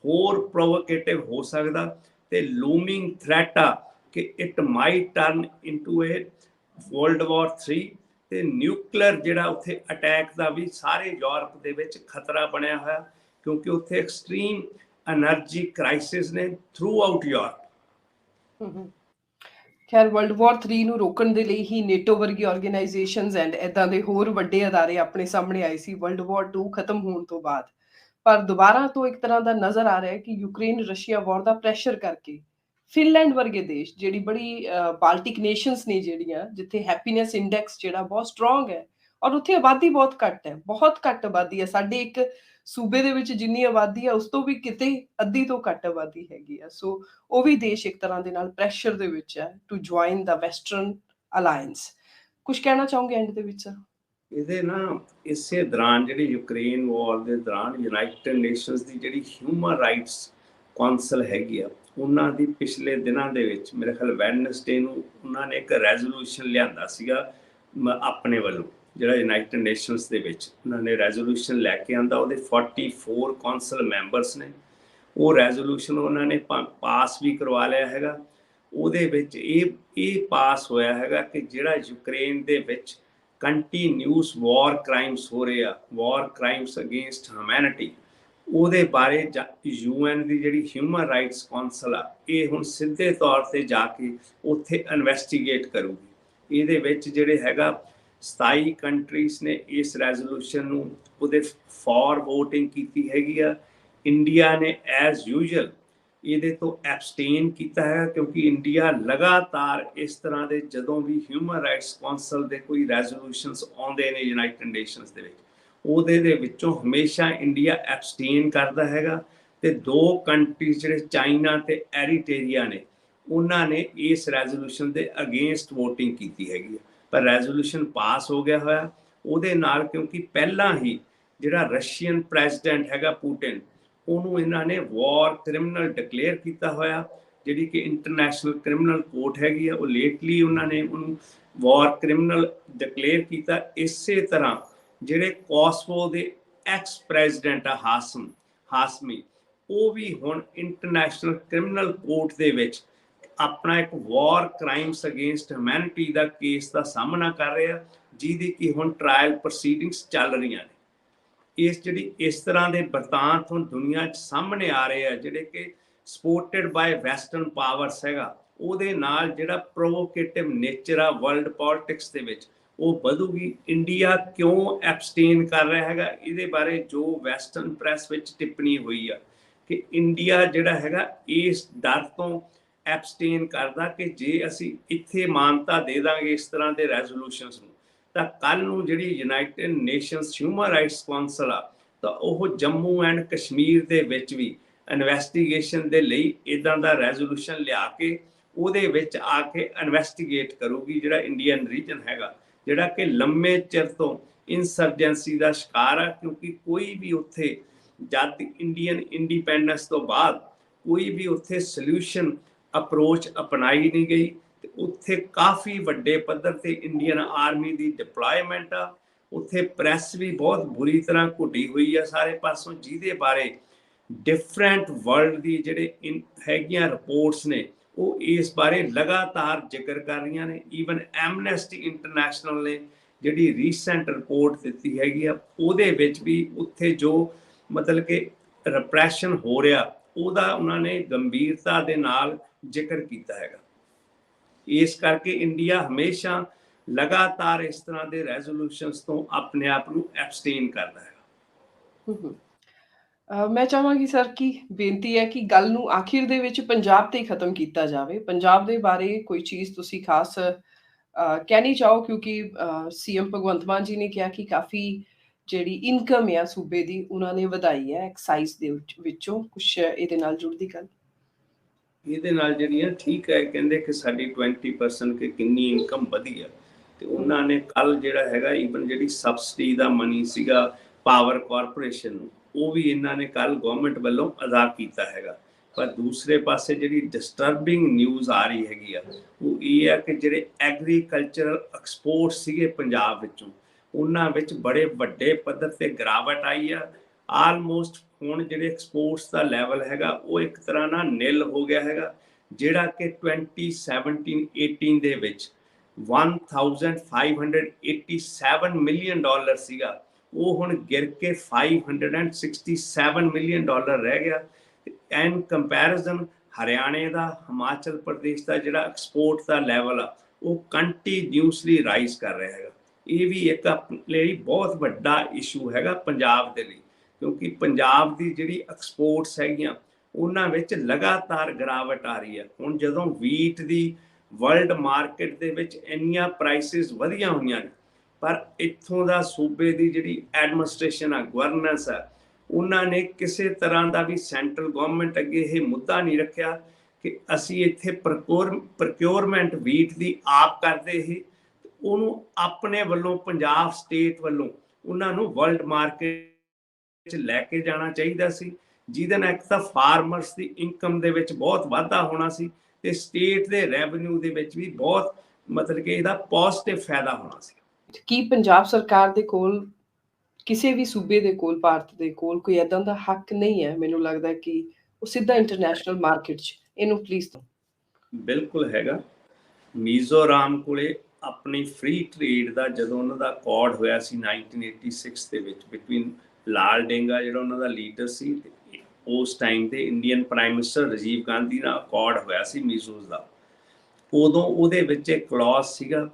ਹੋਰ ਪ੍ਰੋਵੋਕੇਟਿਵ ਹੋ ਸਕਦਾ, ਤੇ ਲੂਮਿੰਗ ਥ੍ਰੈਟ ਆ ਕਿ it might turn into a world war 3, ਤੇ ਨਿਊਕਲੀਅਰ ਜਿਹੜਾ ਉੱਥੇ ਅਟੈਕ ਦਾ ਵੀ ਸਾਰੇ ਯੂਰਪ ਦੇ ਵਿੱਚ ਖਤਰਾ ਬਣਿਆ ਹੋਇਆ, ਕਿਉਂਕਿ ਉੱਥੇ ਐਕਸਟ੍ਰੀਮ ਐਨਰਜੀ ਕ੍ਰਾਈਸਿਸ ਨੇ ਥਰੂ ਆਊਟ ਯੂਰਪ। ਖੈਰ ਵਰਲਡ ਵਾਰ 3 ਨੂੰ ਰੋਕਣ ਦੇ ਲਈ ਹੀ ਨੇਟੋ ਵਰਗੀ ਆਰਗੇਨਾਈਜੇਸ਼ਨਸ ਐਂਡ ਇਦਾਂ ਦੇ ਹੋਰ ਵੱਡੇ ਅਦਾਰੇ ਆਪਣੇ ਸਾਹਮਣੇ ਆਏ ਸੀ ਵਰਲਡ ਵਾਰ 2 ਖਤਮ ਹੋਣ ਤੋਂ ਬਾਅਦ। ਪਰ ਦੁਬਾਰਾ ਤੋਂ ਇੱਕ ਤਰ੍ਹਾਂ ਦਾ ਨਜ਼ਰ ਆ ਰਿਹਾ ਹੈ ਕਿ ਯੂਕਰੇਨ ਰਸ਼ੀਆ ਵਾਰ ਦਾ ਪ੍ਰੈਸ਼ਰ ਕਰਕੇ ਫਿਨਲੈਂਡ ਵਰਗੇ ਦੇਸ਼, ਜਿਹੜੀ ਬੜੀ ਬਾਲਟਿਕ ਨੇਸ਼ਨਸ ਨੇ ਜਿਹੜੀਆਂ, ਜਿੱਥੇ ਹੈਪੀਨੈਸ ਇੰਡੈਕਸ ਜਿਹੜਾ ਬਹੁਤ ਸਟਰੋਂਗ ਹੈ, ਔਰ ਉੱਥੇ ਆਬਾਦੀ ਬਹੁਤ ਘੱਟ ਹੈ, ਬਹੁਤ ਘੱਟ ਆਬਾਦੀ ਹੈ। ਸਾਡੇ ਇੱਕ ਸੂਬੇ ਦੇ ਵਿੱਚ ਜਿੰਨੀ ਆਬਾਦੀ ਹੈ ਉਸ ਤੋਂ ਵੀ ਕਿਤੇ ਅੱਧੀ ਤੋਂ ਘੱਟ ਆਬਾਦੀ ਹੈਗੀ ਆ। ਸੋ ਉਹ ਵੀ ਦੇਸ਼ ਇੱਕ ਤਰ੍ਹਾਂ ਦੇ ਨਾਲ ਪ੍ਰੈਸ਼ਰ ਦੇ ਵਿੱਚ ਹੈ to join the western alliance. ਕੁਝ ਕਹਿਣਾ ਚਾਹੋਗੇ ਐਂਡ ਦੇ ਵਿੱਚ ਸਰ? ਇਹਦੇ ਨਾ ਇਸੇ ਦੌਰਾਨ ਜਿਹੜੀ ਯੂਕਰੇਨ ਵਾਰ ਦੇ ਦੌਰਾਨ ਯੂਨਾਈਟਿਡ ਨੇਸ਼ਨਸ ਦੀ ਜਿਹੜੀ ਹਿਊਮਨ ਰਾਈਟਸ ਕੌਂਸਲ ਹੈਗੀ ਆ, ਉਹਨਾਂ ਦੀ ਪਿਛਲੇ ਦਿਨਾਂ ਦੇ ਵਿੱਚ ਮੇਰੇ ਖਿਆਲ ਵੈਡਨਸਡੇ ਨੂੰ ਉਹਨਾਂ ਨੇ ਇੱਕ ਰੈਜ਼ੋਲੂਸ਼ਨ ਲਿਆਂਦਾ ਸੀਗਾ ਆਪਣੇ ਵੱਲੋਂ, ਜਿਹੜਾ ਯੂਨਾਈਟਿਡ ਨੇਸ਼ਨਸ ਦੇ ਵਿੱਚ ਉਹਨਾਂ ਨੇ ਰੈਜ਼ੋਲੂਸ਼ਨ ਲੈ ਕੇ ਆਂਦਾ। ਉਹਦੇ 44 ਕੌਂਸਲ ਮੈਂਬਰਸ ਨੇ। ਉਹ ਰੈਜ਼ੋਲੂਸ਼ਨ ਉਹਨਾਂ ਨੇ ਪਾਸ ਵੀ ਕਰਵਾ ਲਿਆ ਹੈਗਾ। ਉਹਦੇ ਵਿੱਚ ਇਹ ਪਾਸ ਹੋਇਆ ਹੈਗਾ ਕਿ ਜਿਹੜਾ ਯੂਕਰੇਨ ਦੇ ਵਿੱਚ ਕੰਟੀਨਿਊਸ ਵਾਰ ਕ੍ਰਾਈਮਸ ਹੋ ਰਹੇ ਆ, ਵਾਰ ਕ੍ਰਾਈਮਸ ਅਗੇਂਸਟ ਹਿਊਮੈਨਿਟੀ, ਉਹਦੇ ਬਾਰੇ UN ਦੀ ਜਿਹੜੀ ਹਿਊਮਨ ਰਾਈਟਸ ਕੌਂਸਲ ਆ, ਇਹ ਹੁਣ ਸਿੱਧੇ ਤੌਰ ਤੇ ਜਾ ਕੇ ਉੱਥੇ ਇਨਵੈਸਟੀਗੇਟ ਕਰੂਗੀ। ਇਹਦੇ ਵਿੱਚ ਜਿਹੜੇ ਹੈਗਾ 27 ਕੰਟਰੀਜ਼ ਨੇ ਇਸ ਰੈਜ਼ੋਲੂਸ਼ਨ ਨੂੰ ਉਹਦੇ ਫॉर ਵੋਟਿੰਗ ਕੀਤੀ ਹੈਗੀ ਆ। ਇੰਡੀਆ ਨੇ ਐਜ਼ ਯੂਜੂਅਲ ਇਹਦੇ ਤੋਂ ਐਬਸਟੇਨ ਕੀਤਾ ਹੈ, ਕਿਉਂਕਿ ਇੰਡੀਆ ਲਗਾਤਾਰ ਇਸ ਤਰ੍ਹਾਂ ਦੇ ਜਦੋਂ ਵੀ ਹਿਊਮਨ ਰਾਈਟਸ ਕੌਂਸਲ ਦੇ ਕੋਈ ਰੈਜ਼ੋਲੂਸ਼ਨਸ ਆਉਂਦੇ ਨੇ ਯੂਨਾਈਟਿਡ ਨੇਸ਼ਨਸ ਦੇ ਵਿੱਚ, ਉਹਦੇ ਦੇ ਵਿੱਚੋਂ ਹਮੇਸ਼ਾ ਇੰਡੀਆ ਐਬਸਟੇਨ ਕਰਦਾ ਹੈਗਾ। ਤੇ 2 ਕੰਟਰੀਜ਼ ਜਿਹੜੇ ਚਾਈਨਾ ਤੇ ਐਰੀਟੇਰੀਆ ਨੇ, ਉਹਨਾਂ ਨੇ ਇਸ ਰੈਜ਼ੋਲੂਸ਼ਨ ਦੇ ਅਗੇਂਸਟ ਵੋਟਿੰਗ ਕੀਤੀ ਹੈਗੀ ਹੈ। ਪਰ ਰੈਜ਼ੋਲੂਸ਼ਨ ਪਾਸ ਹੋ ਗਿਆ ਹੋਇਆ ਉਹਦੇ ਨਾਲ, ਕਿਉਂਕਿ ਪਹਿਲਾਂ ਹੀ ਜਿਹੜਾ ਰਸ਼ੀਅਨ ਪ੍ਰੈਜ਼ੀਡੈਂਟ ਹੈਗਾ ਪੁਟਿਨ, ਉਹਨੂੰ ਇਹਨਾਂ ਨੇ ਵਾਰ ਕ੍ਰਿਮੀਨਲ ਡਿਕਲੇਅਰ ਕੀਤਾ ਹੋਇਆ, ਜਿਹੜੀ ਕਿ ਇੰਟਰਨੈਸ਼ਨਲ ਕ੍ਰਿਮੀਨਲ ਕੋਰਟ ਹੈਗੀ ਆ। ਉਹ ਲੇਟਲੀ ਉਹਨਾਂ ਨੇ ਉਹਨੂੰ ਵਾਰ ਕ੍ਰਿਮੀਨਲ ਡਿਕਲੇਅਰ ਕੀਤਾ। ਇਸੇ ਤਰ੍ਹਾਂ ਜਿਹੜੇ ਕੋਸਵੋ ਦੇ ਐਕਸ ਪ੍ਰੈਜ਼ੀਡੈਂਟ ਆ ਹਾਸ਼ਮੀ, ਉਹ ਵੀ ਹੁਣ ਇੰਟਰਨੈਸ਼ਨਲ ਕ੍ਰਿਮੀਨਲ ਕੋਰਟ ਦੇ ਵਿੱਚ ਆਪਣਾ ਇੱਕ ਵਾਰ ਕ੍ਰਾਈਮਸ ਅਗੇਂਸਟ ਹਿਊਮੈਨਿਟੀ ਦਾ ਕੇਸ ਦਾ ਸਾਹਮਣਾ ਕਰ ਰਹੇ ਆ, ਜਿਹਦੀ ਕਿ ਹੁਣ ਟ੍ਰਾਇਲ ਪ੍ਰੋਸੀਡਿੰਗਸ ਚੱਲ ਰਹੀਆਂ ਨੇ। ਇਸ ਤਰ੍ਹਾਂ ਦੇ ਬਰਤਾਂਤ ਹੁਣ ਦੁਨੀਆ 'ਚ ਸਾਹਮਣੇ ਆ ਰਹੇ ਆ, ਜਿਹੜੇ ਕਿ ਸਪੋਰਟਡ ਬਾਏ ਵੈਸਟਰਨ ਪਾਵਰਸ ਹੈਗਾ। ਉਹਦੇ ਨਾਲ ਜਿਹੜਾ ਪ੍ਰੋਵੋਕੇਟਿਵ ਨੇਚਰ ਆ ਵਰਲਡ ਪੋਲਿਟਿਕਸ ਦੇ ਵਿੱਚ, ਉਹ ਵਧੂਗੀ। ਇੰਡੀਆ ਕਿਉਂ ਐਬਸਟੇਨ ਕਰ ਰਿਹਾ ਹੈਗਾ, ਇਹਦੇ ਬਾਰੇ ਜੋ ਵੈਸਟਰਨ ਪ੍ਰੈਸ ਵਿੱਚ ਟਿੱਪਣੀ ਹੋਈ ਆ ਕਿ ਇੰਡੀਆ ਜਿਹੜਾ ਹੈਗਾ ਇਸ ਡਰ ਤੋਂ ਐਬਸਟੇਨ ਕਰਦਾ ਕਿ ਜੇ ਅਸੀਂ ਇੱਥੇ ਮਾਨਤਾ ਦੇ ਦਾਂਗੇ ਇਸ ਤਰ੍ਹਾਂ ਦੇ ਰੈਜ਼ੋਲੂਸ਼ਨਸ ਨੂੰ, ਤਾਂ ਕੱਲ੍ਹ ਨੂੰ ਜਿਹੜੀ United nations human rights council ਆ, ਤਾਂ ਉਹ ਜੰਮੂ ਐਂਡ ਕਸ਼ਮੀਰ ਦੇ ਵਿੱਚ ਵੀ ਇਨਵੈਸਟੀਗੇਸ਼ਨ ਦੇ ਲਈ ਇੱਦਾਂ ਦਾ ਰੈਜ਼ੋਲੂਸ਼ਨ ਲਿਆ ਕੇ ਉਹਦੇ ਵਿੱਚ ਆ ਕੇ ਇਨਵੈਸਟੀਗੇਟ ਕਰੂਗੀ ਜਿਹੜਾ ਇੰਡੀਅਨ ਰੀਜਨ ਹੈਗਾ, ਜਿਹੜਾ ਕਿ ਲੰਮੇ ਚਿਰ ਤੋਂ ਇਨਸਰਜੈਂਸੀ ਦਾ ਸ਼ਿਕਾਰ ਆ। ਕਿਉਂਕਿ ਕੋਈ ਵੀ ਉੱਥੇ ਜਦ ਇੰਡੀਅਨ ਇੰਡੀਪੈਂਡੈਂਸ ਤੋਂ ਬਾਅਦ ਕੋਈ ਵੀ ਉੱਥੇ ਸੋਲਿਊਸ਼ਨ ਅਪਰੋਚ ਅਪਣਾਈ ਨਹੀਂ ਗਈ। ਤੇ ਉੱਥੇ ਕਾਫੀ ਵੱਡੇ ਪੱਧਰ ਤੇ ਇੰਡੀਅਨ ਆਰਮੀ ਦੀ ਡਿਪਲੋਇਮੈਂਟ ਆ। ਉੱਥੇ ਪ੍ਰੈਸ ਵੀ ਬਹੁਤ ਬੁਰੀ ਤਰ੍ਹਾਂ ਘੁੱਟੀ ਹੋਈ ਆ ਸਾਰੇ ਪਾਸੋਂ, ਜਿਹਦੇ ਬਾਰੇ ਡਿਫਰੈਂਟ ਵਰਲਡ ਦੀ ਜਿਹੜੇ ਹੈਗੀਆਂ ਰਿਪੋਰਟਸ ਨੇ, ਉਹ ਇਸ ਬਾਰੇ ਲਗਾਤਾਰ ਜ਼ਿਕਰ ਕਰ ਰਹੀਆਂ ਨੇ। ਈਵਨ ਐਮਨੈਸਟੀ ਇੰਟਰਨੈਸ਼ਨਲ ਨੇ ਜਿਹੜੀ ਰੀਸੈਂਟ ਰਿਪੋਰਟ ਦਿੱਤੀ ਹੈਗੀ ਆ, ਉਹਦੇ ਵਿੱਚ ਵੀ ਉੱਥੇ ਜੋ ਮਤਲਬ ਕਿ ਰਿਪਰੈਸ਼ਨ ਹੋ ਰਿਹਾ, ਉਹਦਾ ਉਹਨਾਂ ਨੇ ਗੰਭੀਰਤਾ ਦੇ ਨਾਲ ਜ਼ਿਕਰ ਕੀਤਾ ਹੈਗਾ। ਇਸ ਕਰਕੇ ਇੰਡੀਆ ਹਮੇਸ਼ਾ ਲਗਾਤਾਰ ਇਸ ਤਰ੍ਹਾਂ ਦੇ ਰੈਜ਼ੋਲੂਸ਼ਨਸ ਤੋਂ ਆਪਣੇ ਆਪ ਨੂੰ ਐਬਸਟੇਨ ਕਰਦਾ ਹੈ। ਮੈਂ ਚਾਹਾਂਗੀ ਸਰ ਕਿ ਬੇਨਤੀ ਹੈ ਕਿ ਗੱਲ ਨੂੰ ਆਖਿਰ ਦੇ ਵਿੱਚ ਪੰਜਾਬ ਤੇ ਹੀ ਖਤਮ ਕੀਤਾ ਜਾਵੇ। ਪੰਜਾਬ ਦੇ ਬਾਰੇ ਕੋਈ ਚੀਜ਼ ਤੁਸੀਂ ਖਾਸ ਕਹਿਣੀ ਚਾਹੋ, ਕਿਉਂਕਿ ਸੀਐਮ ਭਗਵੰਤ ਮਾਨ ਜੀ ਨੇ ਕਿਹਾ ਕਿ ਕਾਫੀ ਜਿਹੜੀ ਇਨਕਮ ਆ ਸੂਬੇ ਦੀ ਉਹਨਾਂ ਨੇ ਵਧਾਈ ਹੈ ਐਕਸਾਈਜ਼ ਦੇ ਵਿੱਚੋਂ। ਕੁਛ ਇਹਦੇ ਨਾਲ ਜੁੜਦੀ ਗੱਲ? ਇਹਦੇ ਨਾਲ ਜਿਹੜੀਆਂ ਠੀਕ ਹੈ, ਕਹਿੰਦੇ ਕਿ ਸਾਡੀ 20% ਕਿ ਕਿੰਨੀ ਇਨਕਮ ਵਧੀ ਆ। ਤੇ ਉਹਨਾਂ ਨੇ ਕੱਲ ਜਿਹੜਾ ਹੈਗਾ ਈਵਨ ਜਿਹੜੀ ਸਬਸਿਡੀ ਦਾ ਮਨੀ ਸੀਗਾ ਪਾਵਰ ਕਾਰਪੋਰੇਸ਼ਨ ਨੂੰ, ਉਹ ਵੀ ਇਹਨਾਂ ਨੇ ਕੱਲ ਗਵਰਨਮੈਂਟ ਵੱਲੋਂ ਅਦਾ ਕੀਤਾ ਹੈਗਾ। ਪਰ ਦੂਸਰੇ ਪਾਸੇ ਜਿਹੜੀ ਡਿਸਟਰਬਿੰਗ ਨਿਊਜ਼ ਆ ਰਹੀ ਹੈਗੀ ਆ, ਉਹ ਇਹ ਆ ਕਿ ਜਿਹੜੇ ਐਗਰੀਕਲਚਰਲ ਐਕਸਪੋਰਟ ਸੀਗੇ ਪੰਜਾਬ ਵਿੱਚੋਂ, ਉਹਨਾਂ ਵਿੱਚ ਬੜੇ ਵੱਡੇ ਪੱਧਰ ਤੇ ਗਿਰਾਵਟ ਆਈ ਆ। ਆਲਮੋਸਟ ਹੁਣ ਜਿਹੜੇ ਐਕਸਪੋਰਟਸ ਦਾ ਲੈਵਲ ਹੈਗਾ ਉਹ ਇੱਕ ਤਰ੍ਹਾਂ ਨਾਲ ਨਿਲ ਹੋ ਗਿਆ ਹੈਗਾ, ਜਿਹੜਾ ਕਿ 2017-18 ਦੇ ਵਿੱਚ $1587 ਮਿਲੀਅਨ ਸੀਗਾ, ਉਹ ਹੁਣ ਗਿਰ ਕੇ $567 ਮਿਲੀਅਨ ਰਹਿ ਗਿਆ। ਐਨ ਕੰਪੈਰੀਜ਼ਨ ਹਰਿਆਣੇ ਦਾ, ਹਿਮਾਚਲ ਪ੍ਰਦੇਸ਼ ਦਾ ਜਿਹੜਾ ਐਕਸਪੋਰਟ ਦਾ ਲੈਵਲ ਆ, ਉਹ ਕੰਟੀਨਿਊਸਲੀ ਰਾਈਜ਼ ਕਰ ਰਿਹਾ ਹੈਗਾ। ਇਹ ਵੀ ਇੱਕ ਆਪਣੇ ਲਈ ਬਹੁਤ ਵੱਡਾ ਇਸ਼ੂ ਹੈਗਾ ਪੰਜਾਬ ਦੇ ਲਈ। ਕਿਉਂਕਿ ਪੰਜਾਬ ਦੀ ਜਿਹੜੀ ਐਕਸਪੋਰਟਸ ਹੈਗੀਆਂ ਉਹਨਾਂ ਵਿੱਚ ਲਗਾਤਾਰ ਗਿਰਾਵਟ ਆ ਰਹੀ ਹੈ। ਹੁਣ ਜਦੋਂ ਵੀਟ ਦੀ ਵਰਲਡ ਮਾਰਕੀਟ ਦੇ ਵਿੱਚ ਇੰਨੀਆਂ ਪ੍ਰਾਈਸਿਸ ਵਧੀਆਂ ਹੋਈਆਂ ਨੇ, ਪਰ ਇੱਥੋਂ ਦਾ ਸੂਬੇ ਦੀ ਜਿਹੜੀ ਐਡਮਿਨਿਸਟ੍ਰੇਸ਼ਨ ਆ, ਗਵਰਨੈਂਸ ਆ, ਉਹਨਾਂ ਨੇ ਕਿਸੇ ਤਰ੍ਹਾਂ ਦਾ ਵੀ ਸੈਂਟਰਲ ਗਵਰਨਮੈਂਟ ਅੱਗੇ ਇਹ ਮੁੱਦਾ ਨਹੀਂ ਰੱਖਿਆ ਕਿ ਅਸੀਂ ਇੱਥੇ ਪ੍ਰੋਕਿਉਰਮੈਂਟ ਵੀਟ ਦੀ ਆਪ ਕਰਦੇ ਹੀ, ਉਹਨੂੰ ਆਪਣੇ ਵੱਲੋਂ ਪੰਜਾਬ ਸਟੇਟ ਵੱਲੋਂ ਉਹਨਾਂ ਨੂੰ ਵਰਲਡ ਮਾਰਕੀਟ ਵਿੱਚ ਲੈ ਕੇ ਜਾਣਾ ਚਾਹੀਦਾ ਸੀ, ਜਿਹਦੇ ਨਾਲ ਇੱਕ ਤਾਂ ਫਾਰਮਰਸ ਦੀ ਇਨਕਮ ਦੇ ਵਿੱਚ ਬਹੁਤ ਵਾਧਾ ਹੋਣਾ ਸੀ ਤੇ ਸਟੇਟ ਦੇ ਰੈਵਨਿਊ ਦੇ ਵਿੱਚ ਵੀ ਬਹੁਤ ਮਤਲਬ ਕਿ ਇਹਦਾ ਪੋਜ਼ਿਟਿਵ ਫਾਇਦਾ ਹੋਣਾ ਸੀ। ਕੀ ਪੰਜਾਬ ਸਰਕਾਰ ਦੇ ਕੋਲ, ਕਿਸੇ ਵੀ ਸੂਬੇ ਦੇ ਕੋਲ, ਭਾਰਤ ਦੇ ਕੋਲ ਕੋਈ ਏਦਾਂ ਦਾ ਹੱਕ ਨਹੀਂ ਹੈ? ਮੈਨੂੰ ਲੱਗਦਾ ਕਿ ਉਹ ਸਿੱਧਾ ਇੰਟਰਨੈਸ਼ਨਲ ਮਾਰਕੀਟ 'ਚ ਇਹਨੂੰ ਪਲੀਜ਼ ਤੋਂ। ਬਿਲਕੁਲ ਹੈਗਾ। ਮੀਜ਼ੋਰਾਮ ਕੋਲੇ ਆਪਣੀ ਫ੍ਰੀ ਟ੍ਰੇਡ ਦਾ ਜਦੋਂ ਉਹਨਾਂ ਦਾ ਅਕੋਰਡ ਹੋਇਆ ਸੀ 1986 ਦੇ ਵਿੱਚ ਬਿਟਵੀਨ ਲਾਲ ਡੇਂਗਾ ਜਿਹੜਾ ਉਹਨਾਂ ਦਾ ਲੀਡਰ ਸੀ, ਤੇ ਉਸ ਟਾਈਮ ਤੇ Indian prime minister Rajiv Gandhi ਨਾਲ ਅਕੋਰਡ ਹੋਇਆ ਸੀ ਮੀਜ਼ੋਜ਼ ਦਾ। ਉਦੋਂ ਉਹਦੇ ਵਿੱਚ ਇੱਕ ਕਲੌਜ਼ ਸੀਗਾ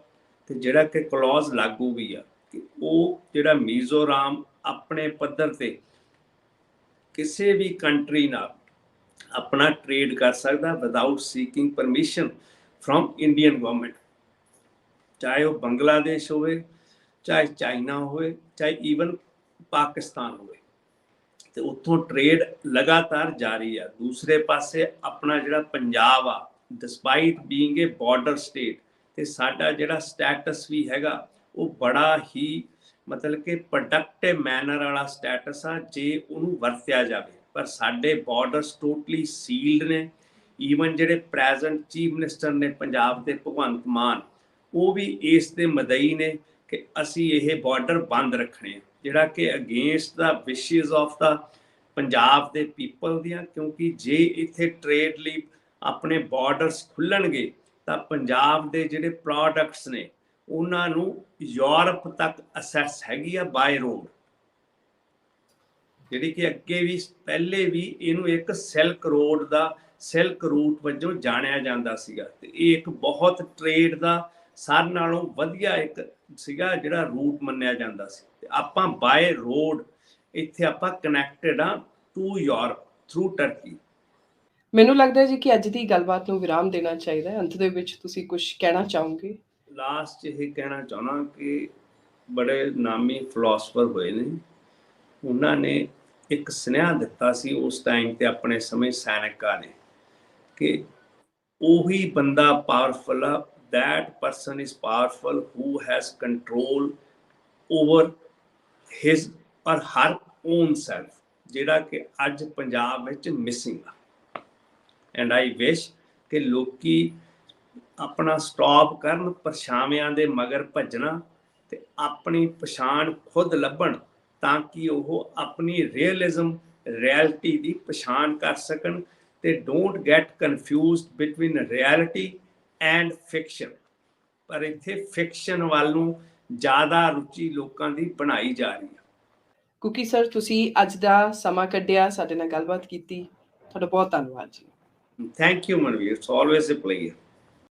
ਤੇ ਜਿਹੜਾ ਕਿ ਕਲੌਜ਼ ਲਾਗੂ ਵੀ ਆ ਕਿ ਉਹ ਜਿਹੜਾ ਮੀਜ਼ੋਰਾਮ ਆਪਣੇ ਪੱਧਰ ਤੇ ਕਿਸੇ ਵੀ ਕੰਟਰੀ ਨਾਲ ਆਪਣਾ ਟ੍ਰੇਡ ਕਰ ਸਕਦਾ without seeking permission from Indian government, ਚਾਹੇ ਉਹ ਬੰਗਲਾਦੇਸ਼ ਹੋਵੇ, ਚਾਹੇ ਚਾਈਨਾ ਹੋਵੇ, ਚਾਹੇ ਈਵਨ ਪਾਕਿਸਤਾਨ ਹੋਵੇ, ਤੇ ਉੱਥੋਂ ਟ੍ਰੇਡ ਲਗਾਤਾਰ ਜਾਰੀ ਆ। ਦੂਸਰੇ ਪਾਸੇ ਆਪਣਾ ਜਿਹੜਾ ਪੰਜਾਬ ਆ, ਡਿਸਪਾਈਟ ਬੀਇੰਗ ਏ ਬਾਰਡਰ ਸਟੇਟ, ਤੇ ਸਾਡਾ ਜਿਹੜਾ ਸਟੇਟਸ ਵੀ ਹੈਗਾ ਉਹ ਬੜਾ ਹੀ ਮਤਲਬ ਕਿ ਪ੍ਰੋਡਕਟਿਵ ਮੈਨਰ ਵਾਲਾ ਸਟੇਟਸ ਆ ਜੇ ਉਹਨੂੰ ਵਰਤਿਆ ਜਾਵੇ। ਪਰ ਸਾਡੇ ਬਾਰਡਰਸ ਟੋਟਲੀ ਸੀਲਡ ਨੇ। ਈਵਨ ਜਿਹੜੇ ਪ੍ਰੈਜ਼ੈਂਟ ਚੀਫ ਮਿਨਿਸਟਰ ਨੇ ਪੰਜਾਬ ਦੇ ਭਗਵੰਤ ਮਾਨ, ਉਹ ਵੀ ਇਸ ਦੇ ਮਦਈ ਨੇ ਕਿ ਅਸੀਂ ਇਹ ਬਾਰਡਰ ਬੰਦ ਰੱਖਣੇ ਆ, ਜਿਹੜਾ ਕਿ ਅਗੇਂਸਟ ਦਾ ਵਿਸ਼ੇਸ ਆਫ ਦਾ ਪੰਜਾਬ ਦੇ ਪੀਪਲ ਦੀਆਂ। ਕਿਉਂਕਿ ਜੇ ਇੱਥੇ ਟ੍ਰੇਡ ਲਈ ਆਪਣੇ ਬਾਰਡਰਸ ਖੁੱਲਣਗੇ ਤਾਂ ਪੰਜਾਬ ਦੇ ਜਿਹੜੇ ਪ੍ਰੋਡਕਟਸ ਨੇ ਉਹਨਾਂ ਨੂੰ ਯੂਰਪ ਤੱਕ ਅਸੈਸ ਹੈਗੀ ਆ ਬਾਏ ਰੋਡ, ਜਿਹੜੀ ਕਿ ਅੱਗੇ ਵੀ ਪਹਿਲੇ ਵੀ ਇਹਨੂੰ ਇੱਕ ਸਿਲਕ ਰੋਡ ਦਾ ਸਿਲਕ ਰੂਟ ਵਜੋਂ ਜਾਣਿਆ ਜਾਂਦਾ ਸੀਗਾ, ਤੇ ਇਹ ਇੱਕ ਬਹੁਤ ਟ੍ਰੇਡ ਦਾ ਸਾਰਿਆਂ ਨਾਲੋਂ ਵਧੀਆ ਇੱਕ ਸੀਗਾ ਜਿਹੜਾ ਰੂਟ ਮੰਨਿਆ ਜਾਂਦਾ ਸੀ। ਤੇ ਆਪਾਂ ਬਾਏ ਰੋਡ ਇੱਥੇ ਆਪਾਂ ਕਨੈਕਟਡ ਆ ਟੂ ਯੂਰਪ ਥਰੂ ਟਰਕੀ। ਮੈਨੂੰ ਲੱਗਦਾ ਜੀ ਕਿ ਅੱਜ ਦੀ ਗੱਲਬਾਤ ਨੂੰ ਵਿਰਾਮ ਦੇਣਾ ਚਾਹੀਦਾ ਹੈ। ਅੰਤ ਦੇ ਵਿੱਚ ਤੁਸੀਂ ਕੁਝ ਕਹਿਣਾ ਚਾਹੋਗੇ? ਲਾਸਟ 'ਚ ਇਹ ਕਹਿਣਾ ਚਾਹੁੰਦਾ ਕਿ ਬੜੇ ਨਾਮੀ ਫਿਲਾਸਫਰ ਹੋਏ ਨੇ, ਉਹਨਾਂ ਨੇ ਇੱਕ ਸੁਨੇਹਾ ਦਿੱਤਾ ਸੀ ਉਸ ਟਾਈਮ ਤੇ ਆਪਣੇ ਸਮੇਂ ਸੈਨਿਕਾਂ ਨੇ ਕਿ ਉਹੀ ਬੰਦਾ ਪਾਵਰਫੁਲ ਆ, that person is powerful who has control over his or her own self, ਜਿਹੜਾ ਕਿ ਅੱਜ ਪੰਜਾਬ ਵਿੱਚ ਮਿਸਿੰਗ ਆ। ਐਂਡ ਆਈ ਵਿਸ਼ ਕਿ ਲੋਕੀ ਆਪਣਾ ਸਟਾਪ ਕਰਨ ਪਰਛਾਵਿਆਂ ਦੇ ਮਗਰ ਭੱਜਣਾ ਤੇ ਆਪਣੀ ਪਛਾਣ ਖੁਦ ਲੱਭਣ, ਤਾਂ ਕਿ ਉਹ ਆਪਣੀ ਰਿਐਲਿਟੀ ਦੀ ਪਛਾਣ ਕਰ ਸਕਣ ਤੇ don't get confused between reality and fiction. ਪਰ ਇੱਥੇ ਫਿਕਸ਼ਨ ਵੱਲ ਨੂੰ ਜ਼ਿਆਦਾ ਰੁਚੀ ਲੋਕਾਂ ਦੀ ਬਣਾਈ ਜਾ ਰਹੀ ਹੈ। ਕੁਕੀ ਸਰ, ਤੁਸੀਂ ਅੱਜ ਦਾ ਸਮਾਂ ਕੱਢਿਆ, ਸਾਡੇ ਨਾਲ ਗੱਲਬਾਤ ਕੀਤੀ, ਤੁਹਾਡਾ ਬਹੁਤ ਧੰਨਵਾਦ ਜੀ। Thank you Manveer, it's always a pleasure.